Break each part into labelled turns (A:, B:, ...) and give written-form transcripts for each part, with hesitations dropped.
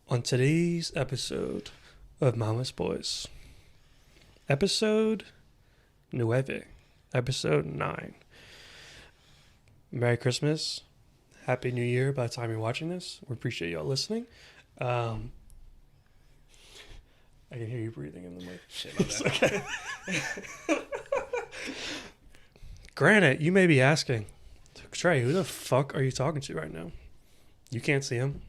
A: On today's episode of Mama's Boys, episode 9, episode 9. Merry Christmas, Happy New Year by the time you're watching this. We appreciate y'all listening. I can hear you breathing in the mic.
B: Shit, my bad.
A: Okay. Granted, you may be asking, Trey, who the fuck are you talking to right now? You can't see him.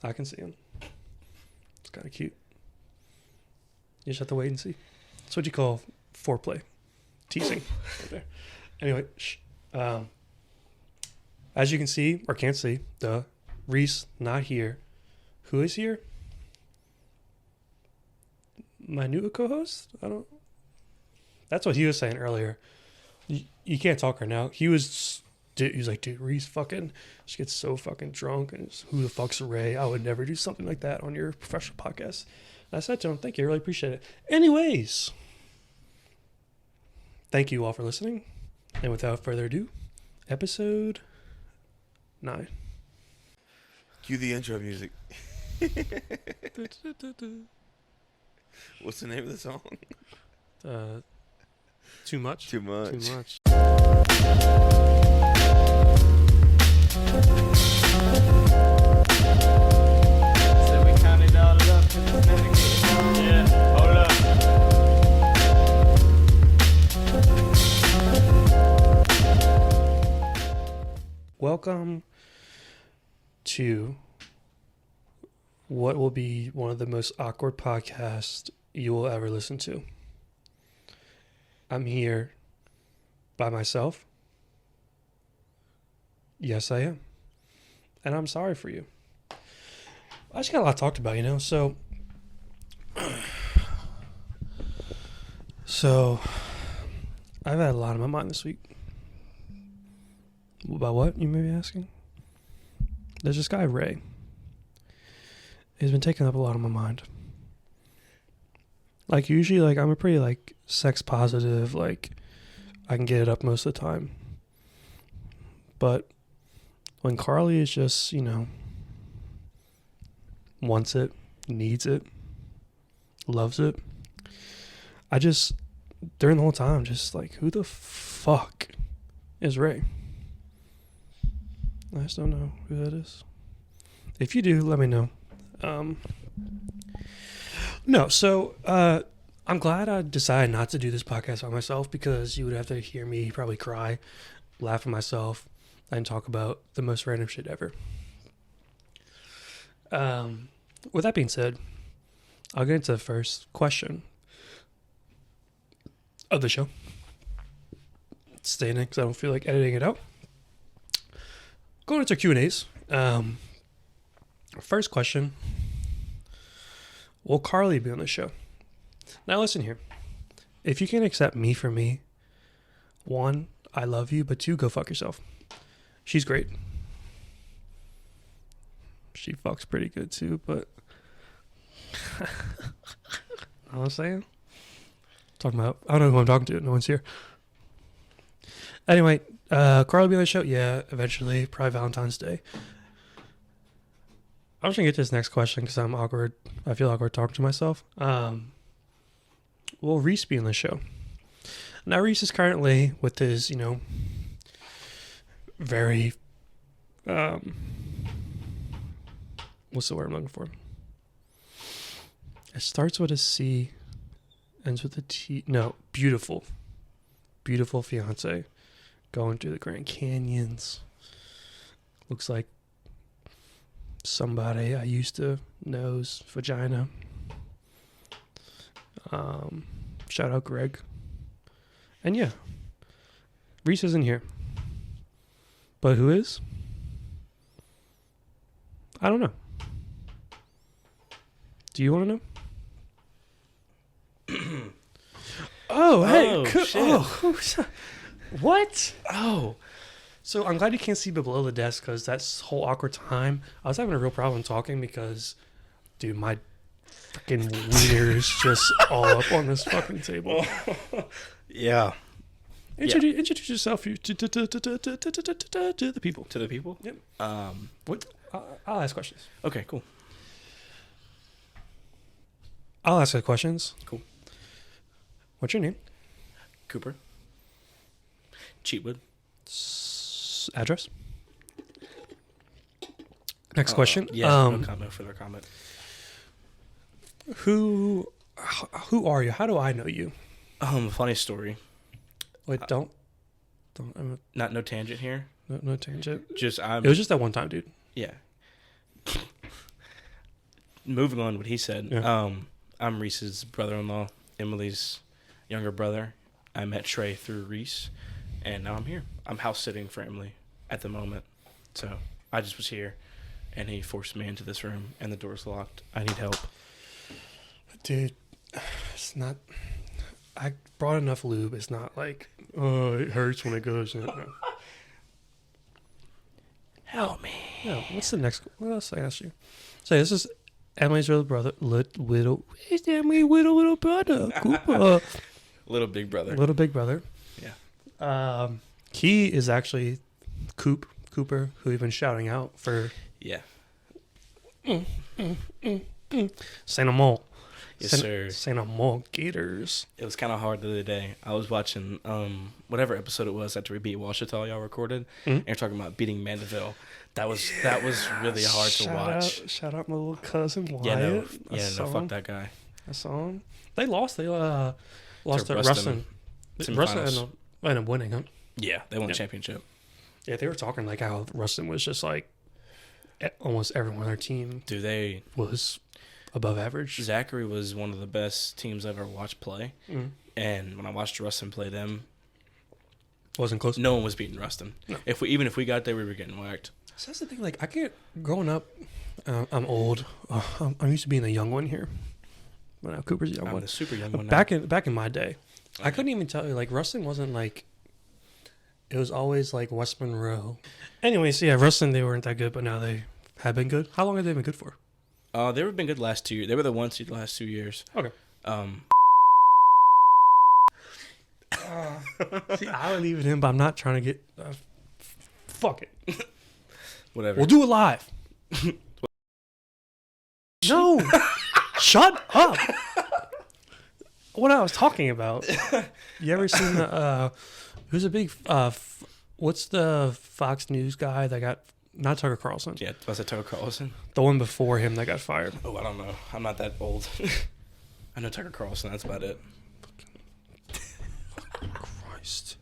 A: I can see him. It's kind of cute. You just have to wait and see. That's what you call foreplay. Teasing. Right there. Anyway, as you can see, or can't see, Reese not here. Who is here? My new co-host? That's what he was saying earlier. You can't talk right now. He was like, dude, Reese she gets so fucking drunk, and who the fuck's Ray? I would never do something like that on your professional podcast. And I said to him, thank you, I really appreciate it. Anyways, thank you all for listening. And without further ado, episode 9.
B: Cue the intro music. What's the name of the song?
A: Too much.
B: Too much.
A: Too much.
C: So we counted all it up to the minute. Yeah, hold up.
A: Welcome to what will be one of the most awkward podcasts you will ever listen to. I'm here by myself. Yes, I am. And I'm sorry for you. I just got a lot talked about, So I've had a lot on my mind this week. About what, you may be asking? There's this guy, Ray. He's been taking up a lot of my mind. Like, usually, I'm a pretty, sex positive, I can get it up most of the time. But when Carly is just, wants it, needs it, loves it, during the whole time, who the fuck is Ray? I just don't know who that is. If you do, let me know. I'm glad I decided not to do this podcast by myself, because you would have to hear me probably cry, laugh at myself, and talk about the most random shit ever. With that being said, I'll get into the first question of the show. Stay in it because I don't feel like editing it out. Going into Q&As. First question. Will Carly be on the show? Now listen here. If you can accept me for me, 1, I love you, but 2, go fuck yourself. She's great. She fucks pretty good too, but know what I'm saying? I don't know who I'm talking to. No one's here. Anyway, Carly will be on the show? Yeah, eventually. Probably Valentine's Day. I'm just going to get to this next question because I'm awkward. I feel awkward talking to myself. Will Reese be on the show? Now, Reese is currently with his, very, what's the word I'm looking for? It starts with a C, ends with a T. No, beautiful. Beautiful fiance. Going through the Grand Canyons. Looks like somebody I used to know's vagina. Shout out Greg. And yeah, Reese isn't here. But who is? I don't know. Do you want to know? Oh, hey.
B: Oh, shit.
A: What? Oh. So I'm glad you can't see below the desk, because that's whole awkward time. I was having a real problem talking because, dude, my freaking wiener's just all up on this fucking table.
B: Yeah.
A: Introduce yourself to the people.
B: To the people?
A: Yep.
B: What?
A: I'll ask questions.
D: Okay, cool.
A: I'll ask the questions.
D: Cool.
A: What's your name?
D: Cooper. Cheatwood.
A: Address? Next question.
D: Yes, no comment, further comment.
A: Who are you? How do I know you?
D: Funny story.
A: Wait, don't.
D: No tangent here.
A: No tangent.
D: Just
A: It was just that one time, dude.
D: Yeah. Moving on, what he said.
A: Yeah.
D: I'm Reese's brother-in-law, Emily's younger brother. I met Trey through Reese, and now I'm here. I'm house sitting for Emily at the moment. So I just was here, and he forced me into this room, and the door's locked. I need help.
A: Dude, it's not. I brought enough lube. It's not like, oh, it hurts when it goes in. No.
D: Help me.
A: No, what's the next? What else I asked you? So this is Emily's little brother. It's Emily's little brother. Cooper.
D: Little big brother.
A: Little big brother.
D: Yeah.
A: He is actually Cooper, who we've been shouting out for.
D: Yeah.
A: Saint Amant.
D: Yes, sir.
A: Saint Amant Gators.
D: It was kind of hard the other day. I was watching whatever episode it was after we beat Washita, y'all recorded, and you're talking about beating Mandeville. That was really hard to watch.
A: Shout out my little cousin Wyatt.
D: Fuck that guy.
A: I saw him. They lost. They lost to
D: Rustin.
A: Rustin.
D: Semifinals.
A: Rustin ended up winning, huh?
D: Yeah, they won the championship.
A: Yeah, they were talking like how Rustin was just like almost everyone on their team
D: Dude,
A: was above average.
D: Zachary was one of the best teams I've ever watched play. And when I watched Rustin play them,
A: Wasn't close.
D: no one was beating Rustin.
A: No.
D: If we got there, we were getting whacked.
A: So that's the thing. Like I can't. Growing up, I'm old. I'm used to being the young one here. But now Cooper's the young
D: I'm
A: one.
D: the super young one now.
A: Back in my day, I couldn't even tell you. Like Rustin wasn't like. It was always like West Monroe. Anyways, yeah, Rustin, they weren't that good, but now they have been good. How long have they been good for?
D: They've been good the last 2 years. They were the 1 seed the last 2 years.
A: Okay. See, I would leave it in, but I'm not trying to get. Fuck it.
D: Whatever.
A: We'll do it live. No, shut up. What I was talking about. You ever seen the? Who's a big? What's the Fox News guy that got? Not Tucker Carlson.
D: Yeah, was it Tucker Carlson?
A: The one before him that got fired.
D: Oh, I don't know. I'm not that old. I know Tucker Carlson. That's about it.
A: Christ.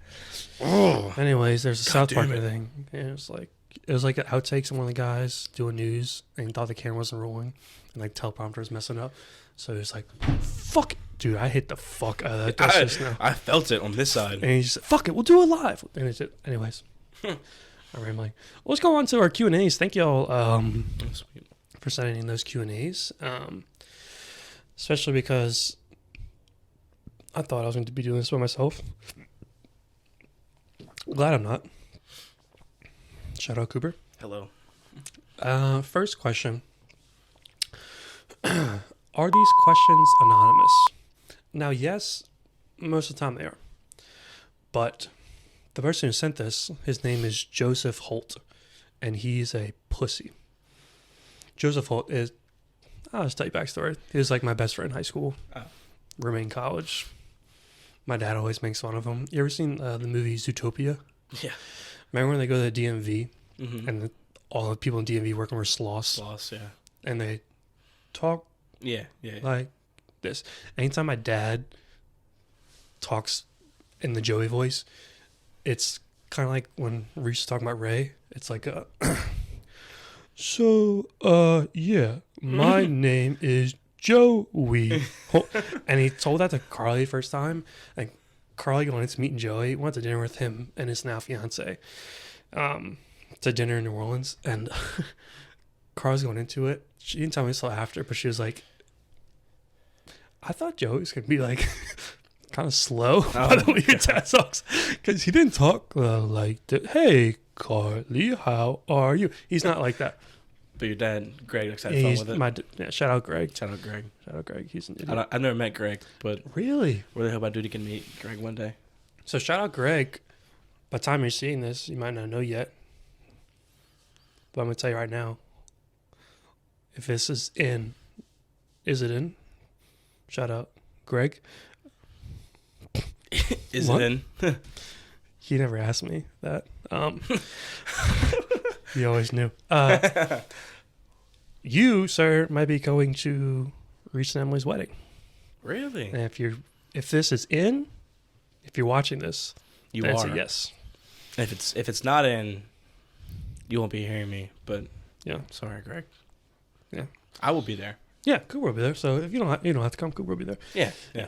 A: Oh. Anyways, there's a South Park
D: damn it.
A: thing. And it was like an outtakes of one of the guys doing news, and he thought the camera wasn't rolling, and like teleprompter was messing up. So he was like, "Fuck it, dude! I hit the fuck out of that." That's just now.
D: I felt it on this side.
A: And he just said, "Fuck it, we'll do it live." And it's it. Anyways, I'm rambling. Let's go on to our Q&As. Thank y'all
D: Sweet.
A: for sending in those Q&As, especially because I thought I was going to be doing this by myself. Glad I'm not. Shout out Cooper.
D: Hello.
A: First question. Are these questions anonymous? Now, yes, most of the time they are. But the person who sent this, his name is Joseph Holt, and he's a pussy. Joseph Holt is, I'll just tell you backstory. He was like my best friend in high school, roommate in college. My dad always makes fun of him. You ever seen the movie Zootopia?
D: Yeah.
A: Remember when they go to the DMV
D: Mm-hmm.
A: and all the people in DMV working were sloths?
D: Lost, yeah.
A: And they talk
D: Yeah.
A: like this. Anytime my dad talks in the Joey voice, it's kind of like when Reese was talking about Ray. It's like, yeah, my name is Joey. And he told that to Carly first time. And Carly wanted to meet Joey, went to dinner with him and his now fiance. To dinner in New Orleans. And Carly's going into it. She didn't tell me until after, but she was like, I thought Joey's going to be like kind of slow by the way your dad talks. Because he didn't talk like that. Hey, Carly, how are you? He's not like that.
D: But your dad, Greg, looks had fun with it.
A: Shout out Greg.
D: Shout out Greg.
A: Shout out Greg. He's an idiot.
D: I've never met Greg, but
A: Really?
D: really hope I do can meet Greg one day.
A: So shout out Greg. By the time you're seeing this, you might not know yet. But I'm going to tell you right now, if this is in, is it in? Shout out, Greg.
D: Is
A: What?
D: it in?
A: He never asked me that. He always knew. You, sir, might be going to Reese and Emily's wedding.
D: Really?
A: And if this is in, if you're watching this,
D: You
A: that's
D: are.
A: a yes.
D: If it's not in, you won't be hearing me. But
A: Yeah.
D: sorry, Greg.
A: Yeah.
D: I will be there.
A: Yeah, Cooper will be there. So if you don't have to come, Cooper will be there.
D: Yeah. Yeah.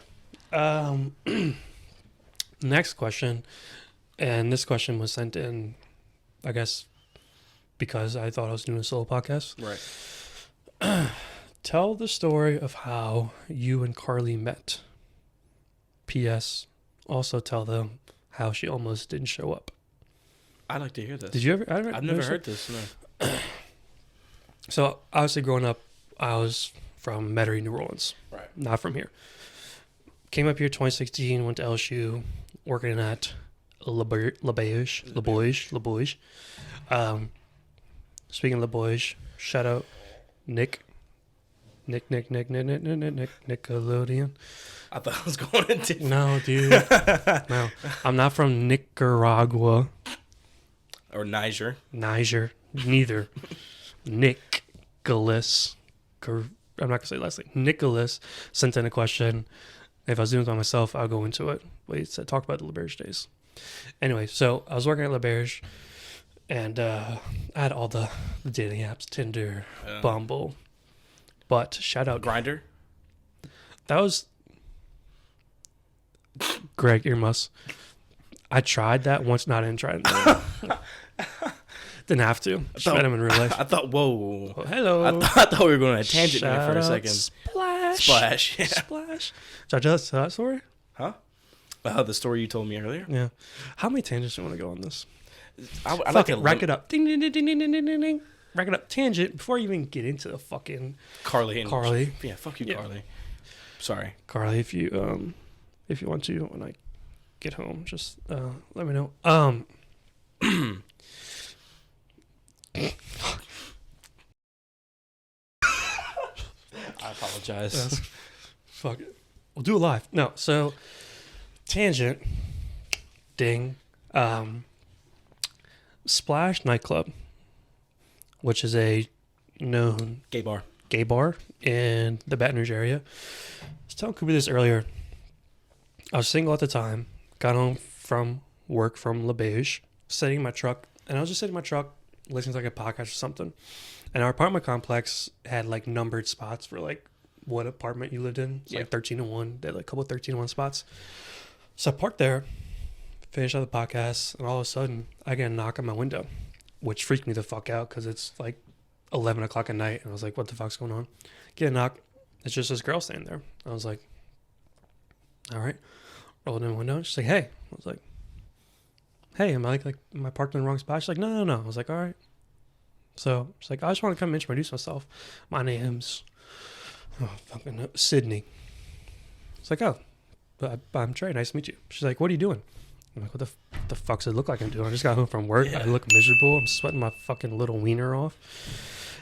A: Next question, and this question was sent in, I guess, because I thought I was doing a solo podcast.
D: Right.
A: Tell the story of how you and Carly met. P.S. Also tell them how she almost didn't show up.
D: I'd like to hear this.
A: Did you ever?
D: I've never heard this. No.
A: So obviously, growing up, I was from Metairie, New Orleans.
D: Right.
A: Not from here. Came up here 2016. Went to LSU, working at Le Boyge. Speaking of Le Boyge, shout out Nickelodeon.
D: I thought I was going into.
A: No, dude. No, I'm not from Nicaragua.
D: Or Niger.
A: Niger. Neither. Nicholas. I'm not going to say last name. Nicholas sent in a question. If I was doing it by myself, I'll go into it. But he said, talk about the LaBerge days. Anyway, so I was working at LaBerge, and I had all the dating apps, Tinder, Bumble. But shout out.
D: Grinder.
A: That was Greg Earmus. I tried that once, not in trying. Didn't have to. Just met him in real life.
D: I thought, whoa.
A: Oh, hello.
D: I thought we were going on a tangent there
A: Shout
D: for a
A: out
D: second.
A: Splash.
D: Splash. Yeah.
A: Splash. Did I just tell that story?
D: Huh? The story you told me earlier.
A: Yeah. How many tangents do you want to go on this?
D: I
A: Fuck
D: like
A: it.
D: to
A: Rack it up. Ding, ding, ding, ding, ding, ding, ding, ding. Rack it up. Tangent. Before you even get into the fucking
D: Carly.
A: Carly.
D: Fuck you,
A: Yeah.
D: Carly. Sorry.
A: Carly, if you want to, when I get home, just let me know.
D: I apologize.
A: Yes. Fuck it. We'll do it live. No, so tangent. Ding. Splash nightclub, which is a known
D: Gay bar.
A: gay bar in the Baton Rouge area. I was telling Cooper this earlier. I was single at the time. Got home from work from La Beige, sitting in my truck, and I was just sitting in my truck listening to like a podcast or something. And our apartment complex had like numbered spots for like what apartment you lived in. It's like 1301. They had like a couple of 1301 spots. So I parked there, finished out the podcast, and all of a sudden I get a knock on my window, which freaked me the fuck out because it's like 11 o'clock at night. And I was like, what the fuck's going on? Get a knock. It's just this girl standing there. I was like, all right. Rolled in the window. She's like, hey. I was like, hey, am I am I parked in the wrong spot? She's like, no. I was like, all right. So she's like, I just want to come introduce myself. My name's Sydney. It's like, oh, I'm Trey. Nice to meet you. She's like, what are you doing? I'm like, what the fuck does it look like I'm doing? I just got home from work.
D: Yeah.
A: I look miserable. I'm sweating my fucking little wiener off.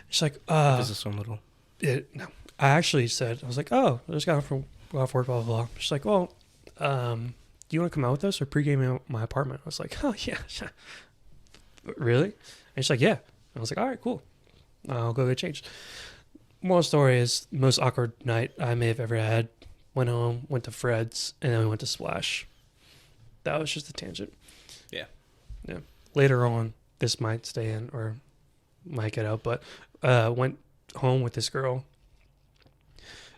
A: She's like,
D: Business so little.
A: no. I actually said, I was like, oh, I just got home from off work, blah, blah, blah. She's like, well, do you want to come out with us or pregame at my apartment? I was like, oh, yeah. Really? And she's like, yeah. I was like, all right, cool. I'll go get changed. Moral story is most awkward night I may have ever had. Went home, went to Fred's, and then we went to Splash. That was just a tangent.
D: Yeah.
A: Yeah. Later on, this might stay in or might get out, but went home with this girl.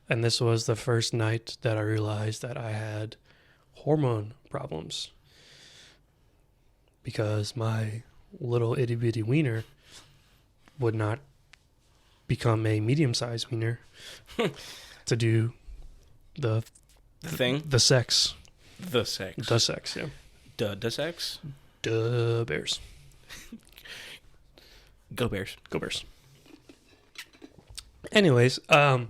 A: And this was the first night that I realized that I had hormone problems. Because my little itty bitty wiener would not become a medium-sized wiener to do the
D: thing?
A: the sex.
D: The sex.
A: The sex, yeah.
D: The sex?
A: Duh, Bears.
D: Go Bears.
A: Go Bears. Anyways, oh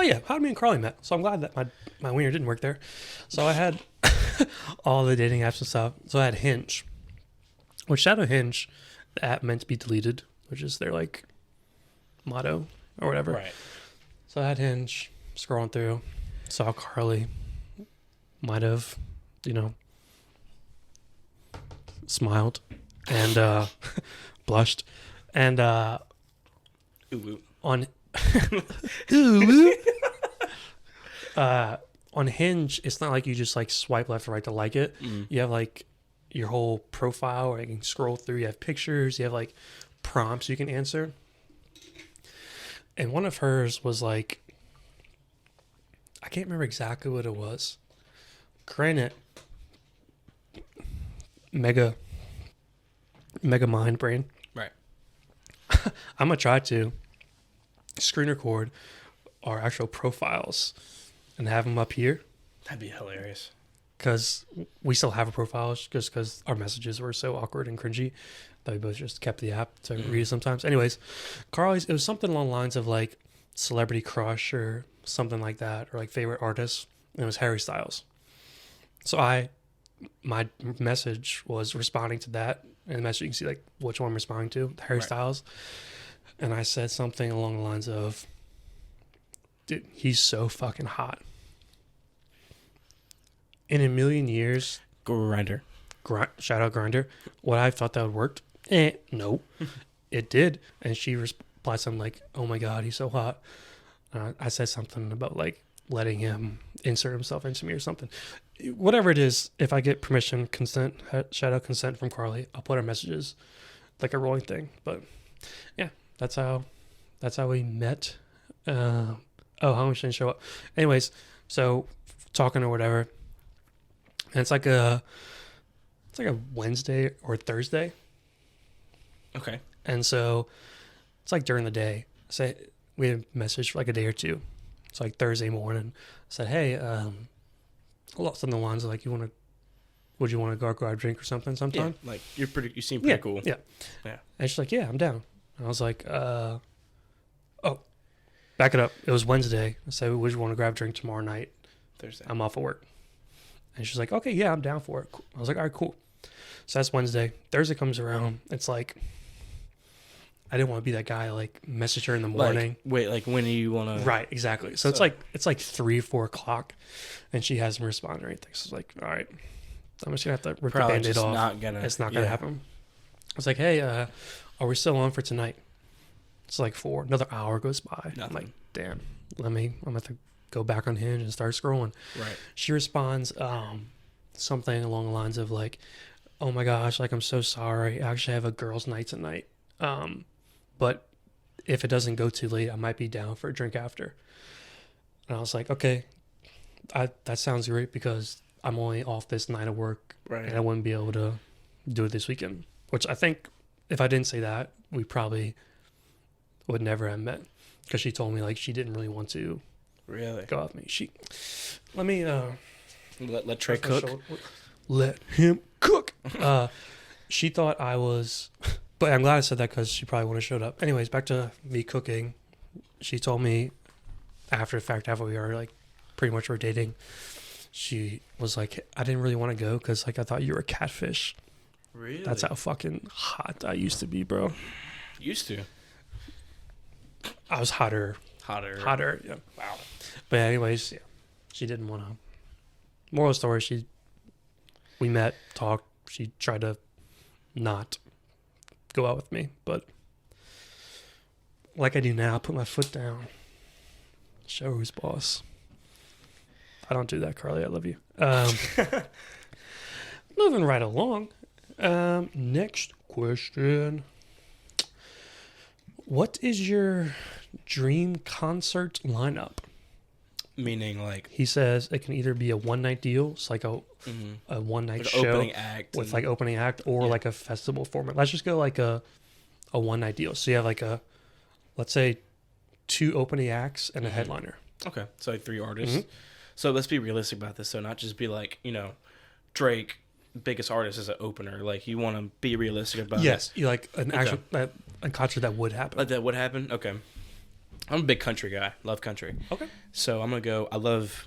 A: yeah, how did me and Carly met? So I'm glad that my wiener didn't work there. So I had all the dating apps and stuff. So I had Hinge, which shout out Hinge, the app meant to be deleted, which is their like motto. or whatever.
D: Right.
A: So I had Hinge, scrolling through, saw Carly, might have, you know, smiled and blushed, and
D: Ooh.
A: on on Hinge, it's not like you just like swipe left or right to like it. You have like your whole profile where you can scroll through. You have pictures. You have like prompts you can answer. And one of hers was like, I can't remember exactly what it was. Granted, mega mind brain.
D: Right.
A: I'm gonna try to screen record our actual profiles and have them up here
D: That'd be hilarious.
A: because we still have a profile just because our messages were so awkward and cringy that we both just kept the app to read sometimes. Anyways, Carly's, it was something along the lines of like celebrity crush or something like that, or like favorite artist, and it was Harry Styles. So my message was responding to that, and the message you can see like which one I'm responding to, Harry
D: Right.
A: Styles, and I said something along the lines of, "Dude, he's so fucking hot." In a million years,
D: Grinder.
A: shout out Grinder, would I have thought that would work? No, it did. And she replied something like, "Oh my god, he's so hot." I said something about like letting him insert himself into me or something. Whatever it is, if I get permission, consent, shout out consent from Carly, I'll put our messages like a rolling thing. But yeah, that's how we met. Oh, how much didn't show up? Anyways, so talking or whatever, and it's like a Wednesday or Thursday,
D: Okay.
A: and so it's like during the day. Say we had a message for like a day or two. It's like Thursday morning. I said, "Hey, a lot something along the lines of like, would you want to go grab a drink or something sometime?"
D: Yeah, like you seem pretty cool.
A: Yeah.
D: Yeah.
A: And she's like, "Yeah, I'm down." And I was like, "Oh, back it up. It was Wednesday." I said, "Would you want to grab a drink tomorrow night?
D: Thursday.
A: I'm off of work." And she's like, "Okay, yeah, I'm down for it." I was like, "All right, cool." So that's Wednesday. Thursday comes around. It's like, I didn't want to be that guy like message her in the morning.
D: Like when do you want to?
A: Right, exactly. So it's like 3, 4 o'clock, and she hasn't responded or anything. So it's like, all right, I'm just gonna have to rip the
D: Probably
A: Band-Aid
D: just
A: off.
D: not gonna.
A: It's not gonna happen. I was like, "Hey, are we still on for tonight?" It's like 4. Another hour goes by. I'm
D: Nothing.
A: like, damn. I'm gonna have to go back on Hinge and start scrolling.
D: Right.
A: She responds something along the lines of like, "Oh my gosh, like I'm so sorry. I actually have a girls' night tonight. But if it doesn't go too late, I might be down for a drink after." And I was like, "Okay, that sounds great because I'm only off this night of work,
D: Right.
A: and I wouldn't be able to do it this weekend." Which I think if I didn't say that, we probably would never have met, because she told me like she didn't really want to
D: Really.
A: go out with me. Let me
D: Let Trey cook.
A: Let him cook. She thought I was, but I'm glad I said that because she probably wouldn't have showed up. Anyways, back to me cooking. She told me after the fact, after we were like pretty much were dating, she was like, "I didn't really want to go because like I thought you were a catfish."
D: Really.
A: That's how fucking hot I used to be, bro.
D: Used to.
A: I was hotter. Yeah.
D: Wow.
A: But anyways, yeah, she didn't want to. Moral of the story: we met, talked. She tried to not go out with me, but like I do now, put my foot down. Show who's boss. I don't do that, Carly. I love you. Moving right along. Next question. What is your dream concert lineup?
D: Meaning like
A: He says it can either be a one-night deal, it's like a one-night
D: like
A: show
D: opening act
A: with
D: and-
A: like opening act, or
D: Yeah.
A: like a festival format. Let's just go like a one-night deal. So you have like let's say 2 opening acts and a headliner.
D: Okay, so like 3 artists.
A: Mhm.
D: So let's be realistic about this. So not just be like, Drake, biggest artist as an opener. Like you want to be realistic about
A: Yes, you like an
D: Okay.
A: actual a concert that would happen.
D: like that would happen. Okay, I'm a big country guy. Love country.
A: Okay.
D: So I'm gonna go. I love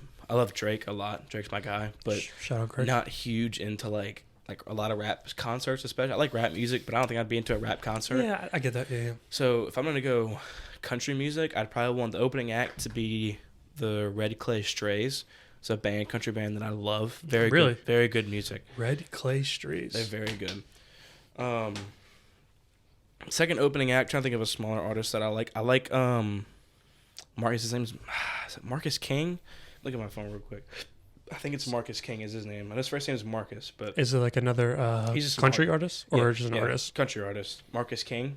D: Drake a lot. Drake's my guy, but
A: Shout out Craig.
D: not huge into like like a lot of rap concerts, especially. I like rap music, but I don't think I'd be into a rap concert.
A: Yeah, I get that. Yeah, yeah.
D: So if I'm gonna go country music, I'd probably want the opening act to be the Red Clay Strays. It's a country band that I love. Very
A: Really?
D: good, very good music.
A: Red Clay Strays.
D: They're very good. Second opening act, trying to think of a smaller artist that I like. I like Marcus. His name's is it Marcus King. Look at my phone real quick. I think it's Marcus King is his name. His first name is Marcus, but
A: Is it like another
D: He's just
A: country artist or just an artist?
D: Country artist. Marcus King.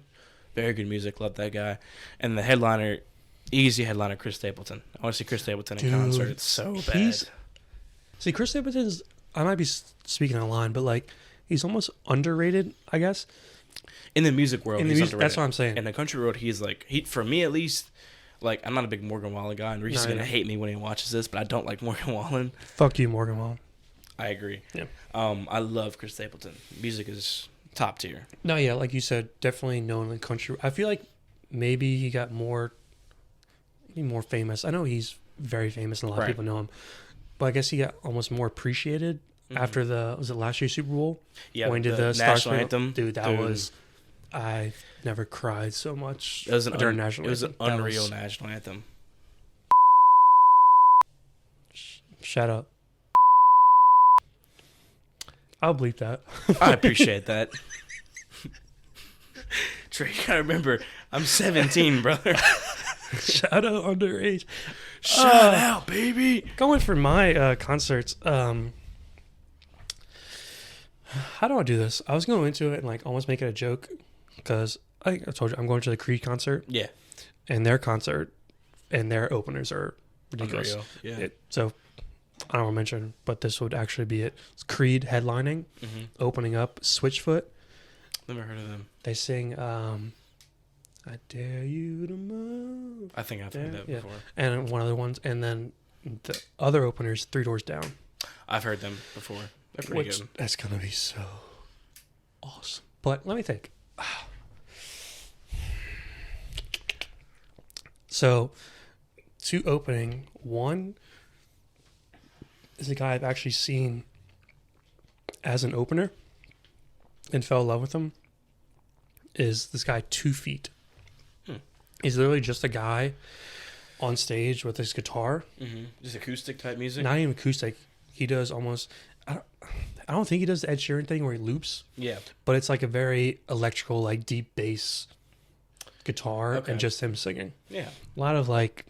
D: Very good music. Love that guy. And the headliner, easy headliner, Chris Stapleton. I want to see Chris Stapleton in concert. It's so bad.
A: See, Chris Stapleton's, I might be speaking online, but like, he's almost underrated, I guess.
D: In the music world,
A: In the
D: he's
A: music,
D: underrated.
A: that's what I'm saying.
D: In the country world, he's like, for me at least, like, I'm not a big Morgan Wallen guy, and Reese is going to hate me when he watches this, but I don't like Morgan Wallen.
A: Fuck you, Morgan Wallen.
D: I agree.
A: Yeah.
D: I love Chris Stapleton. Music is top tier.
A: No, yeah, like you said, definitely known in country. I feel like maybe he got more famous. I know he's very famous and a lot of people know him, but I guess he got almost more appreciated after was it last year's Super Bowl?
D: Yeah,
A: when he did the
D: national anthem.
A: Dude, that was, I never cried so much
D: It was
A: during national anthem.
D: It was an unreal national anthem.
A: Shout out. I'll bleep that.
D: I appreciate that. Trey, you gotta remember, I'm 17, brother.
A: Shout out underage.
D: Shout out, baby.
A: Going for my concerts. How do I do this? I was going into it and like almost make it a joke because I told you I'm going to the Creed concert.
D: Yeah.
A: And their concert and their openers are ridiculous.
D: Unreal. Yeah.
A: So I don't want to mention, but this would actually be it. It's Creed headlining, opening up Switchfoot.
D: Never heard of them.
A: They sing I Dare You to Move.
D: I think I've heard that before.
A: And one other ones. And then the other openers, Three Doors Down.
D: I've heard them before. They're pretty good.
A: That's going to be so awesome. But let me think. So, two opening. One is a guy I've actually seen as an opener and fell in love with him. Is this guy 2 Feet. He's literally just a guy on stage with his guitar.
D: Just acoustic type music?
A: Not even acoustic. He does almost... I don't think he does the Ed Sheeran thing where he loops.
D: Yeah.
A: But it's like a very electrical, like deep bass guitar and just him singing.
D: Yeah.
A: A lot of like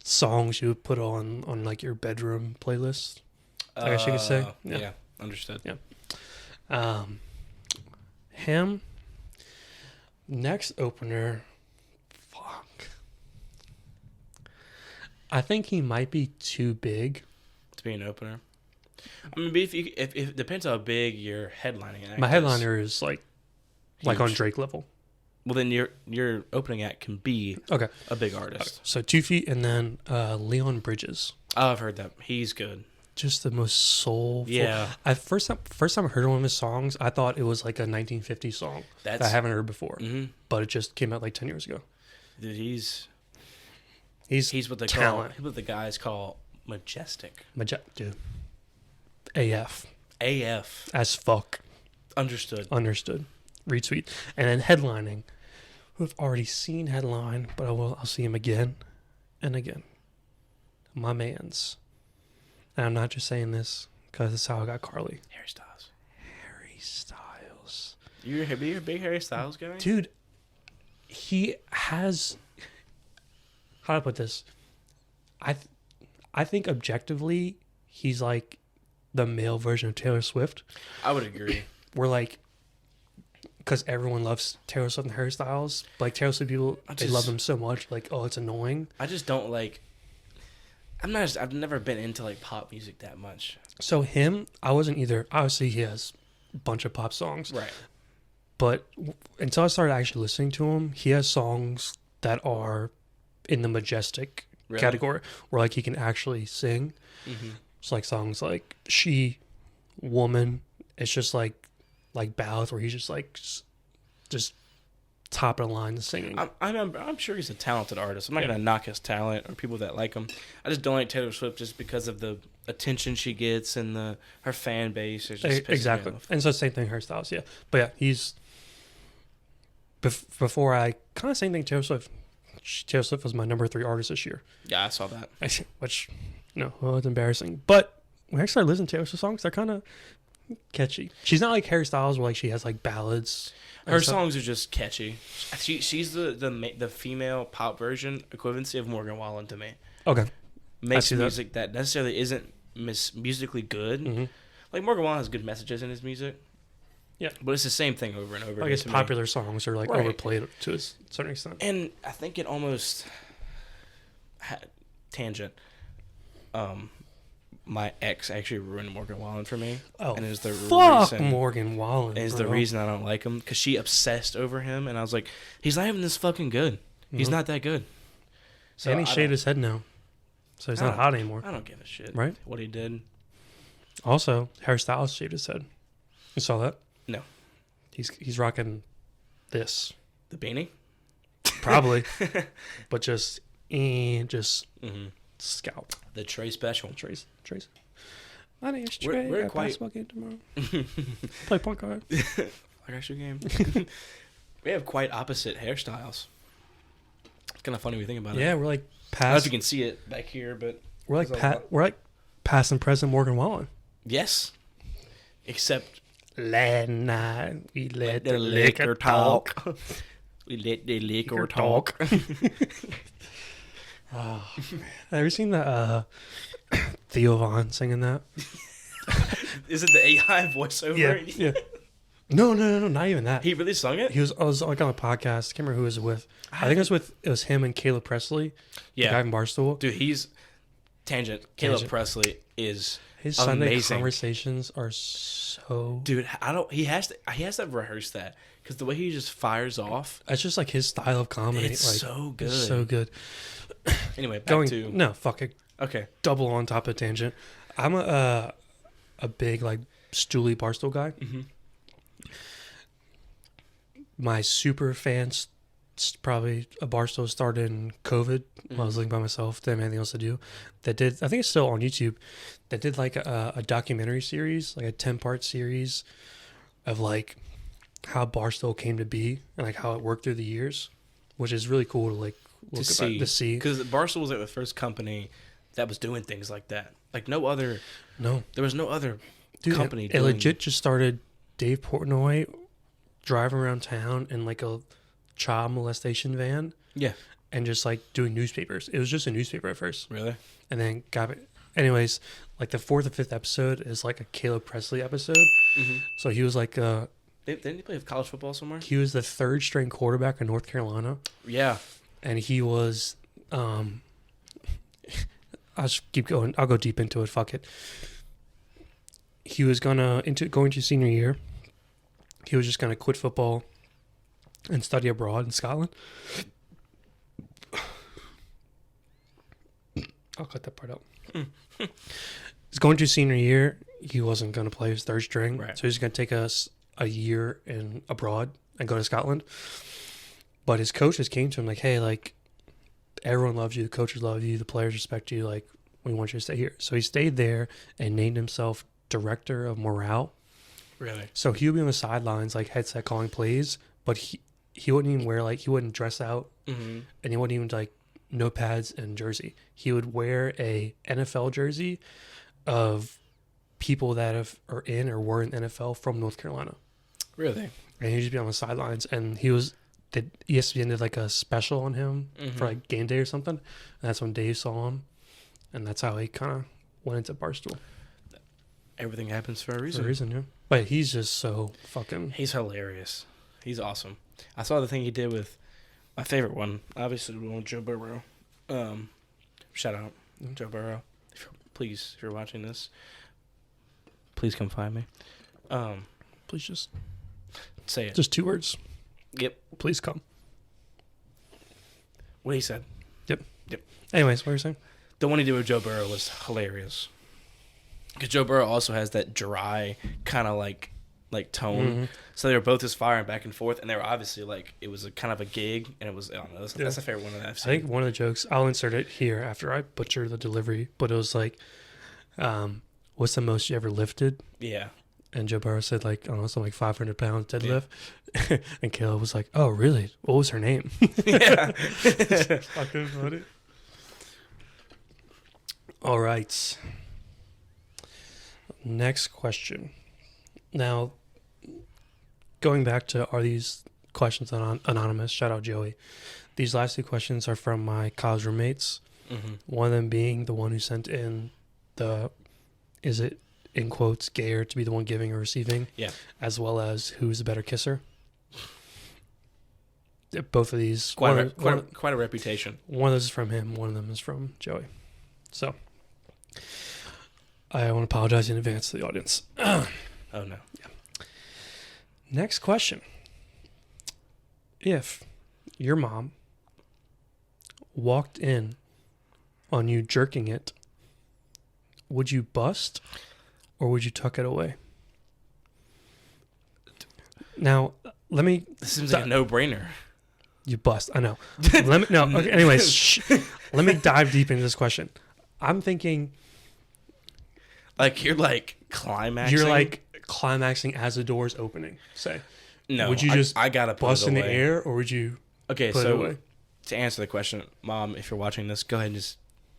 A: songs you would put on like your bedroom playlist. I guess you could say.
D: Yeah. Understood.
A: Yeah. Him. Next opener. Fuck. I think he might be too big
D: To be an opener. I mean, if it depends how big your headlining act
A: My
D: is.
A: headliner is like
D: Huge.
A: on Drake level.
D: Well, then your opening act can be
A: Okay.
D: a big artist.
A: So 2 Feet and then Leon Bridges.
D: Oh, I've heard that. He's good.
A: Just the most soulful.
D: Yeah.
A: First time I heard one of his songs, I thought it was like a 1950s song that I haven't heard before. But it just came out like 10 years ago.
D: Dude, he's what they
A: talent.
D: call what the guys call majestic.
A: Dude. AF.
D: AF.
A: As fuck.
D: Understood.
A: Retweet. And then headlining. Who I've already seen headline, but I'll see him again and again. My man's. And I'm not just saying this because it's how I got Carly.
D: Harry Styles.
A: Harry Styles.
D: You're a big Harry Styles guy?
A: Dude, he has... How do I put this? I think objectively, he's like the male version of Taylor Swift.
D: I would agree.
A: We're like... Because everyone loves Taylor Swift and Harry Styles. Like, Taylor Swift people, they love them so much. Like, oh, it's annoying.
D: I just don't like... I've never been into like pop music that much.
A: So him, I wasn't either. Obviously, he has a bunch of pop songs.
D: Right.
A: But until I started actually listening to him, he has songs that are in the majestic category where like he can actually sing. It's like songs like She, Woman. It's just like ballads where he's just like just top of the line singing.
D: I'm sure he's a talented artist. I'm not gonna knock his talent or people that like him. I just don't like Taylor Swift just because of the attention she gets and her fan base. Is just
A: Exactly. And so same thing, hairstyles, yeah. But yeah, he's before I kind of same thing. Taylor Swift. Taylor Swift was my number 3 artist this year.
D: Yeah, I saw that.
A: Which, well, it's embarrassing. But when I started listening to Taylor Swift songs, they're kind of catchy. She's not like Harry Styles, where like she has like ballads.
D: Her songs are just catchy. She's the female pop version equivalency of Morgan Wallen to me.
A: Okay.
D: Makes music that necessarily isn't musically good.
A: Mm-hmm.
D: Like Morgan Wallen has good messages in his music.
A: Yeah,
D: but it's the same thing over and over.
A: I guess popular songs are like overplayed to a certain extent.
D: And I think it almost tangent. My ex actually ruined Morgan Wallen for me.
A: Oh,
D: and is the
A: reason, Morgan Wallen.
D: Is the reason I don't like him because she obsessed over him, and I was like, he's not even this fucking good. Mm-hmm. He's not that good.
A: So and he shaved his head now, so he's not hot anymore.
D: I don't give a shit.
A: Right?
D: What he did.
A: Also, Harry Styles shaved his head. You saw that?
D: No.
A: He's rocking this.
D: The beanie?
A: Probably. But just scalp.
D: The Trey special.
A: Trace. My name's Trey.
D: We're
A: I
D: quite...
A: basketball game tomorrow. Play point guard.
D: I got your game. We have quite opposite hairstyles. It's kind of funny when you think about it.
A: Yeah, we're like
D: past. I don't know if you can see it back here, but
A: we're like past and present Morgan Wallen.
D: Yes. Except
A: last night we let the liquor talk.
D: We let the liquor talk.
A: Oh, man. Have you seen the Theo Von singing that?
D: Is it the AI voiceover?
A: Yeah. No, not even that.
D: He really sung it?
A: I was like on a podcast. I can't remember who it was with. I think it was him and Caleb Presley.
D: Yeah.
A: The guy from Barstool.
D: Dude, he's tangent. Caleb Presley is
A: his Sunday conversations are so.
D: Dude, he has to rehearse that because the way he just fires off.
A: It's just like his style of comedy.
D: It's
A: like,
D: so good.
A: It's so good.
D: Anyway, back to
A: no fuck it.
D: Okay,
A: double on top of tangent. I'm a big like Stoolie Barstool guy.
D: Mm-hmm.
A: My super fans probably a Barstool started in COVID. When I was living by myself, didn't have anything else to do. That did, I think it's still on YouTube. That did like a documentary series, like a 10-part series of like how Barstool came to be and like how it worked through the years, which is really cool to like look to see.
D: Because Barstool was like the first company that was doing things like that. Like there was no other company.
A: It legit just started. Dave Portnoy driving around town in like a child molestation van.
D: Yeah.
A: And just like doing newspapers. It was just a newspaper at first.
D: Really?
A: And then got it. Anyways, like the 4th or 5th episode is like a Caleb Presley episode. Mm-hmm. So he was like
D: didn't he play college football somewhere?
A: He was the 3rd string quarterback in North Carolina.
D: Yeah.
A: And he was I'll just keep going. I'll go deep into it. Fuck it. He was going to senior year. He was just gonna quit football and study abroad in Scotland. I'll cut that part out. He's going to senior year. He wasn't going to play his 3rd string.
D: Right.
A: So he's going to take us a year abroad and go to Scotland. But his coaches came to him like, hey, like, everyone loves you. The coaches love you. The players respect you. Like, we want you to stay here. So he stayed there and named himself director of morale.
D: Really?
A: So he would be on the sidelines, like, headset calling plays. But he wouldn't even wear, like, he wouldn't dress out.
D: Mm-hmm. And
A: he wouldn't even, like, no pads and jersey. He would wear a NFL jersey of people that are in or were in NFL from North Carolina.
D: Really?
A: And he'd just be on the sidelines. And ESPN did like a special on him for like game day or something. And that's when Dave saw him. And that's how he kind of went into Barstool.
D: Everything happens for a reason.
A: Yeah. But he's just so fucking...
D: He's hilarious. He's awesome. I saw the thing he did with my favorite one, obviously, the one with Joe Burrow. Shout out, Joe Burrow. If you're watching this, please come find me.
A: Please just
D: say it.
A: Just 2 words.
D: Yep.
A: Please come.
D: What he said.
A: Yep. Anyways, what were you saying?
D: The one he did with Joe Burrow was hilarious. Because Joe Burrow also has that dry, kind of like like tone. So they were both just firing back and forth, and they were obviously like it was a kind of a gig, and it was I don't know. That's a favorite one that I've seen.
A: I think one of the jokes, I'll insert it here after I butcher the delivery, but it was like, what's the most you ever lifted?
D: Yeah.
A: And Joe Burrow said like, I don't know, something like 500 pounds deadlift. Yeah. And Caleb was like, oh, really? What was her name?
D: Yeah.
A: Fucking funny. All right. Next question. Now, going back to, are these questions anonymous? Shout out Joey. These last two questions are from my college roommates.
D: Mm-hmm.
A: One of them being the one who sent in the, is it in quotes, gayer to be the one giving or receiving?
D: Yeah.
A: As well as who's the better kisser. Both of these.
D: Quite a reputation.
A: One of those is from him. One of them is from Joey. So, I want to apologize in advance to the audience.
D: Oh, no.
A: Yeah. Next question. If your mom walked in on you jerking it, would you bust or would you tuck it away? Now, let me...
D: This seems like a no-brainer.
A: You bust. I know. Okay, anyways, let me dive deep into this question. I'm thinking...
D: Like, you're like climaxing?
A: You're like climaxing as the door's opening, say.
D: No.
A: Would you just
D: I gotta put
A: bust
D: it
A: in
D: away.
A: the air or would you put it away?
D: To answer the question, Mom, if you're watching this, go ahead and just